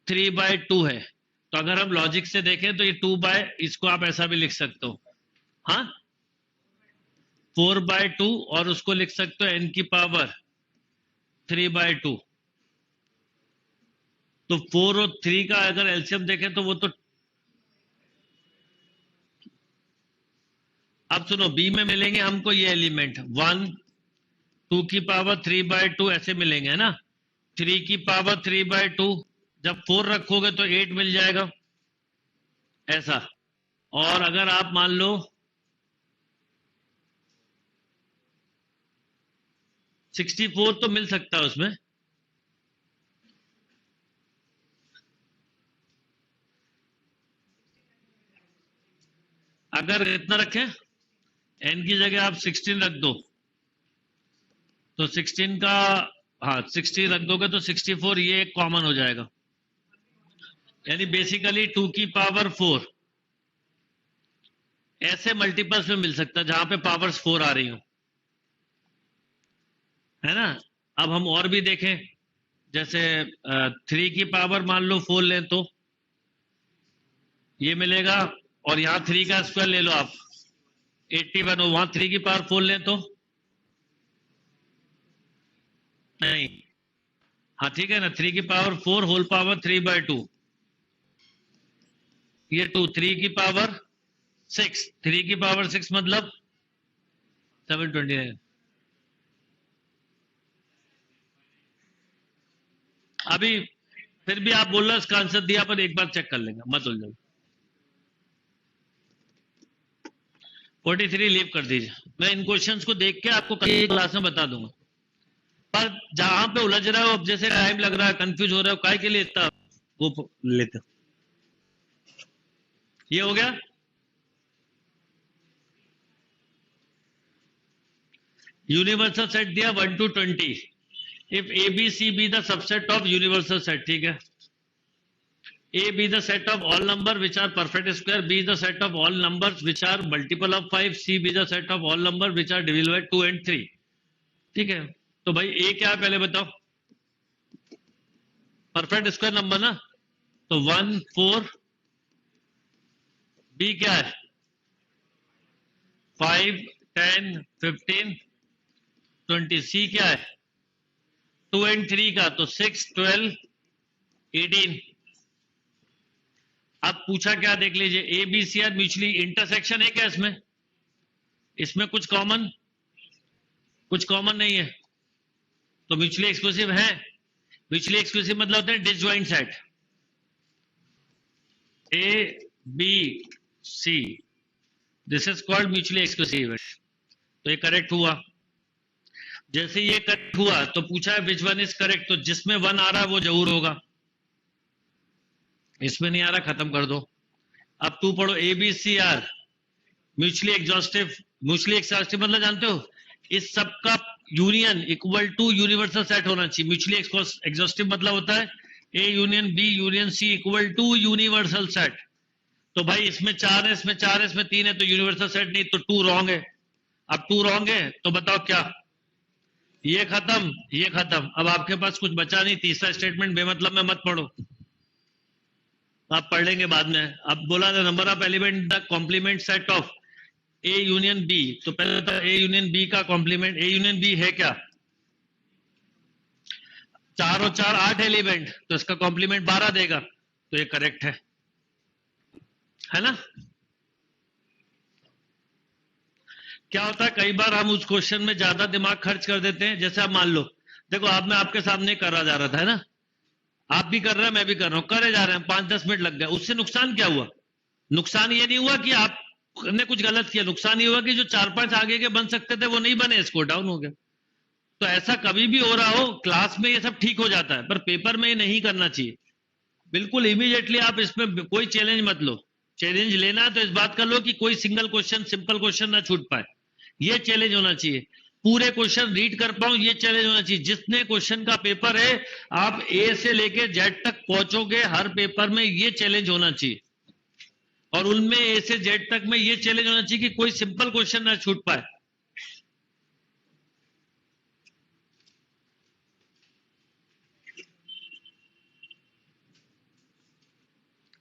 3/2 है, तो अगर हम लॉजिक से देखें तो ये 2 बाय, इसको आप ऐसा भी लिख सकते हो, हाँ 4/2, और उसको लिख सकते हो n की पावर 3/2। तो 4 और 3 का अगर एलसीएम देखें तो वो तो, अब सुनो बी में मिलेंगे हमको ये एलिमेंट 1, 2 की पावर 3/2 ऐसे मिलेंगे, है ना। 3 की पावर 3/2, जब 4 रखोगे तो 8 मिल जाएगा, ऐसा। और अगर आप मान लो 64 तो मिल सकता है उसमें, अगर इतना रखें n की जगह आप 16 रख दो, तो 16 का, हाँ 60 रख दोगे तो 64, ये एक कॉमन हो जाएगा, यानी बेसिकली 2 की पावर 4 ऐसे मल्टीपल्स में मिल सकता है जहां पे पावर्स 4 आ रही हो, है ना। अब हम और भी देखें, जैसे 3 की पावर मान लो 4 लें तो ये मिलेगा, और यहाँ 3 का स्क्वायर ले लो आप 81, हो वहां 3 की पावर 4 लें तो नहीं, हाँ ठीक है ना, 3 की पावर 4 होल पावर 3/2, ये 2, 3 की पावर 6, 3 की पावर 6 मतलब 729। अभी फिर भी आप बोल रहे हो इसका आंसर दिया, पर एक बार चेक कर लेंगे, मत उलझो। 43 लीव कर दीजिए, मैं इन क्वेश्चंस को देख के आपको कल की क्लास में बता दूंगा। पर जहां पे उलझ रहा हो, अब जैसे टाइम लग रहा है, कंफ्यूज हो रहा है, काय के लिए इतना वो लेते हो? ये हो गया। यूनिवर्सल सेट दिया 1 to 20, if A B C B the subset of universal set, ठीक है। A be the set of all numbers which are perfect square, B the set of all numbers which are multiple of 5, C be the set of all numbers which are divisible by 2 and 3, ठीक है। तो भाई A क्या है पहले बताओ, perfect square number ना, तो 1 4, B क्या है 5 10 15 20, C क्या है 2 and 3 का, तो 6 12 18। अब पूछा क्या, देख लीजिए A B C are mutually intersection है क्या इसमें, इसमें कुछ कॉमन नहीं है, तो म्यूचुअली एक्सक्लूसिव है। म्यूचुअली एक्सक्लूसिव मतलब होता है disjoint set A B C, this is called mutually exclusive. तो ये करेक्ट हुआ। जैसे ये करेक्ट हुआ तो पूछा है विच वन इज करेक्ट, तो जिसमें 1 आ रहा है वो जरूर होगा, इसमें नहीं आ रहा खत्म कर दो। अब टू पढ़ो, A B C are mutually exhaustive. Mutually exhaustive मतलब जानते हो, इस सब का union equal to universal set होना चाहिए। म्यूचुअली एग्जॉस्टिव मतलब होता है A union B union C equal to universal set. तो भाई इसमें 4 है, इसमें 4 है, इसमें 3 है, तो यूनिवर्सल सेट नहीं, तो 2 रॉन्ग है। अब 2 रॉन्ग है तो बताओ क्या, ये खत्म ये खत्म, अब आपके पास कुछ बचा नहीं। तीसरा स्टेटमेंट बेमतलब में मत पढ़ो, आप पढ़ लेंगे बाद में। अब बोला था number of element the complement set of A union B, तो पहले तो ए यूनियन बी का कॉम्प्लीमेंट, ए यूनियन बी है क्या 4 और 4 8 एलिमेंट, तो इसका कॉम्प्लीमेंट 12 देगा, तो ये करेक्ट है ना। क्या होता है कई बार हम उस क्वेश्चन में ज्यादा दिमाग खर्च कर देते हैं। जैसे आप मान लो, देखो आप, मैं आपके सामने कर रहा जा रहा था, है ना, आप भी कर रहे हैं मैं भी कर रहा हूं, करे जा रहे हैं, 5-10 मिनट लग गए, उससे नुकसान क्या हुआ? नुकसान ये नहीं हुआ कि आपने कुछ गलत किया, नुकसान ये हुआ कि जो 4-5 आगे के बन सकते थे वो नहीं बने, स्कोर डाउन हो गया। तो ऐसा कभी भी हो रहा हो, क्लास में ये सब ठीक हो जाता है, पर पेपर में ये नहीं करना चाहिए। बिल्कुल इमीडिएटली आप इसमें कोई चैलेंज मत लो। चैलेंज लेना है तो इस बात का लो कि कोई सिंगल क्वेश्चन, सिंपल क्वेश्चन ना छूट पाए, ये चैलेंज होना चाहिए। पूरे क्वेश्चन रीड कर पाऊं, ये चैलेंज होना चाहिए। जितने क्वेश्चन का पेपर है, आप ए से लेके जेड तक पहुंचोगे हर पेपर में, ये चैलेंज होना चाहिए। और उनमें ए से जेड तक में ये चैलेंज होना चाहिए कि कोई सिंपल क्वेश्चन ना छूट पाए।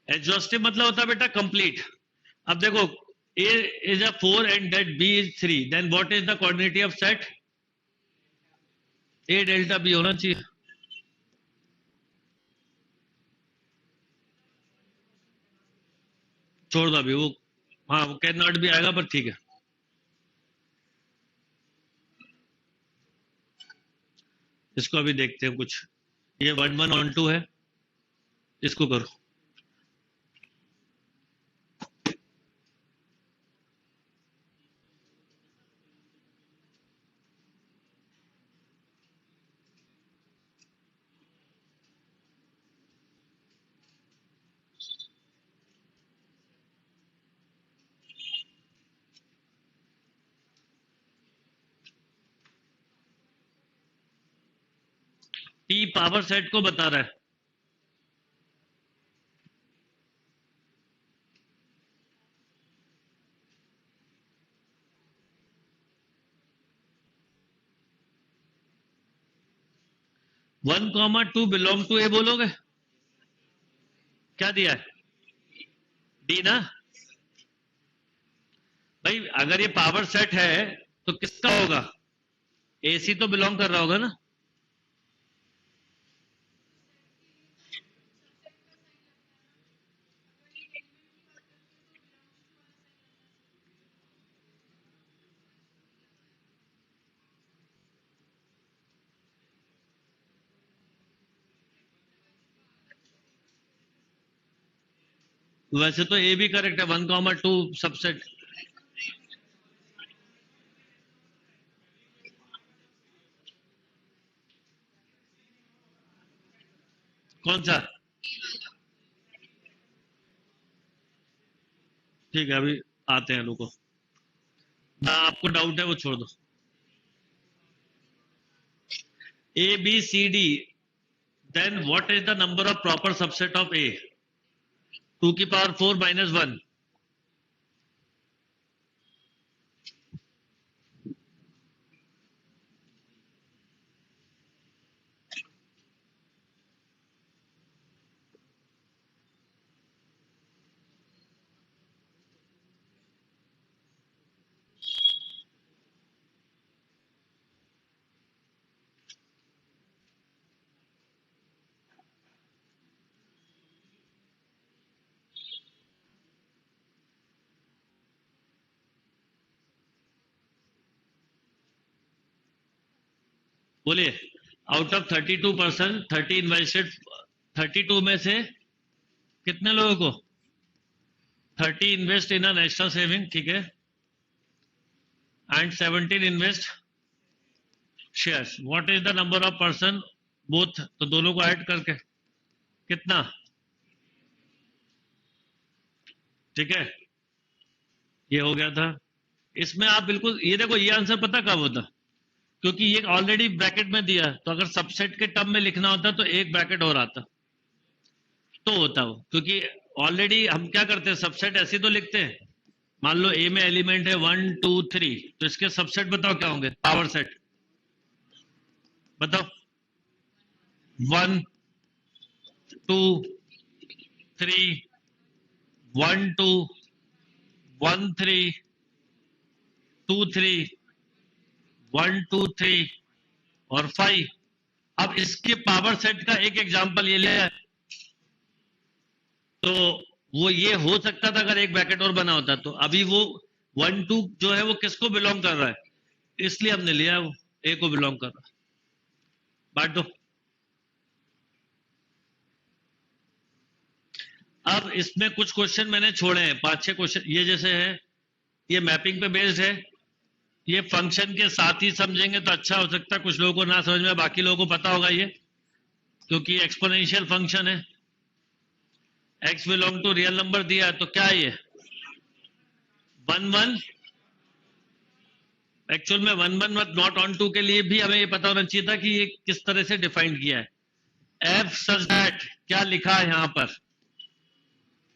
एग्जॉस्टिव मतलब होता है बेटा कंप्लीट। अब देखो A is a 4 and that B is 3, then what is the coordinate of set? A delta B होना चाहिए। छोड़ दो अभी वो, हाँ वो कैन नॉट भी आएगा पर ठीक है। इसको अभी देखते हैं कुछ, ये 1 1 1 2 है, इसको करो। T पावर सेट को बता रहा है। One comma two belong to A बोलोगे, क्या दिया है? डी ना भाई, अगर ये पावर सेट है तो किसका होगा? एसी तो बिलोंग कर रहा होगा ना। वैसे तो ए भी करेक्ट है, 1 कॉमा 2 सबसेट। कौन सा? ठीक है अभी आते हैं, रुको ना, आपको डाउट है वो छोड़ दो। A B C D, then what is the number of proper subset of A? 2 की पावर 4 माइनस 1। बोलिए, आउट ऑफ 32%, 30 इन्वेस्टेड, 32 में से कितने लोगों को? 30 invest in an extra saving, ठीक है, and 17 invest shares. What is the number of person both, तो दोनों को ऐड करके कितना? ठीक है, ये हो गया था। इसमें आप बिल्कुल ये देखो, ये आंसर पता कब होता, क्योंकि ये ऑलरेडी ब्रैकेट में दिया है, तो अगर सबसेट के टर्म में लिखना होता तो एक ब्रैकेट और आता तो होता वो, क्योंकि ऑलरेडी हम क्या करते हैं, सबसेट ऐसे तो लिखते हैं। मान लो ए में एलिमेंट है 1 2 3, तो इसके सबसेट बताओ क्या होंगे? पावर सेट बताओ। 1 2 3, 1 2, 1 3, 2 3, 1 2 3 और 5। अब इसके पावर सेट का एक एग्जांपल ये लिया है, तो वो ये हो सकता था अगर एक ब्रैकेट और बना होता तो। अभी वो 1 2 जो है वो किसको बिलोंग कर रहा है, इसलिए हमने लिया वो ए को बिलोंग कर रहा है। बांट दो। अब इसमें कुछ क्वेश्चन मैंने छोड़े हैं, 5 6 क्वेश्चन। ये जैसे है, ये मैपिंग पे बेस्ड है, ये फंक्शन के साथ ही समझेंगे तो अच्छा हो सकता है, कुछ लोगों को ना समझ में, बाकी लोगों को पता होगा ये, क्योंकि एक्सपोनेंशियल फंक्शन है। X belong to real number दिया है, तो क्या है ये 1 1। एक्चुअल में 1 1 नॉट ऑन टू के लिए भी हमें ये पता होना चाहिए था कि ये किस तरह से डिफाइंड किया है। एफ सच दैट क्या लिखा है यहाँ पर,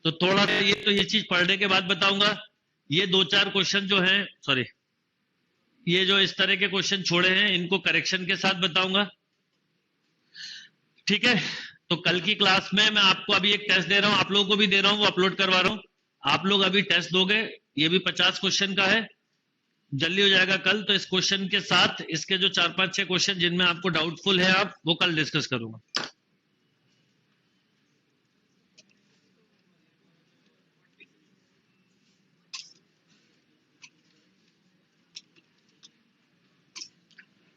तो थोड़ा ये चीज पढ़ने के बाद बताऊंगा। ये 2 4 क्वेश्चन जो हैं, सॉरी, ये जो इस तरह के क्वेश्चन छोड़े हैं इनको करेक्शन के साथ बताऊंगा, ठीक है। तो कल की क्लास में मैं आपको अभी एक टेस्ट दे रहा हूं, आप लोगों को भी दे रहा हूं, वो अपलोड करवा रहा हूं। आप लोग अभी टेस्ट दोगे, ये भी 50 क्वेश्चन का है, जल्दी हो जाएगा कल। तो इस क्वेश्चन के साथ इसके जो 4-5-6 क्वेश्चन जिनमें आपको डाउटफुल है आप, वो कल डिस्कस करूंगा।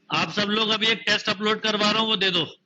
आप सब लोग अभी एक टेस्ट अपलोड करवा रहा हूं, वो दे दो।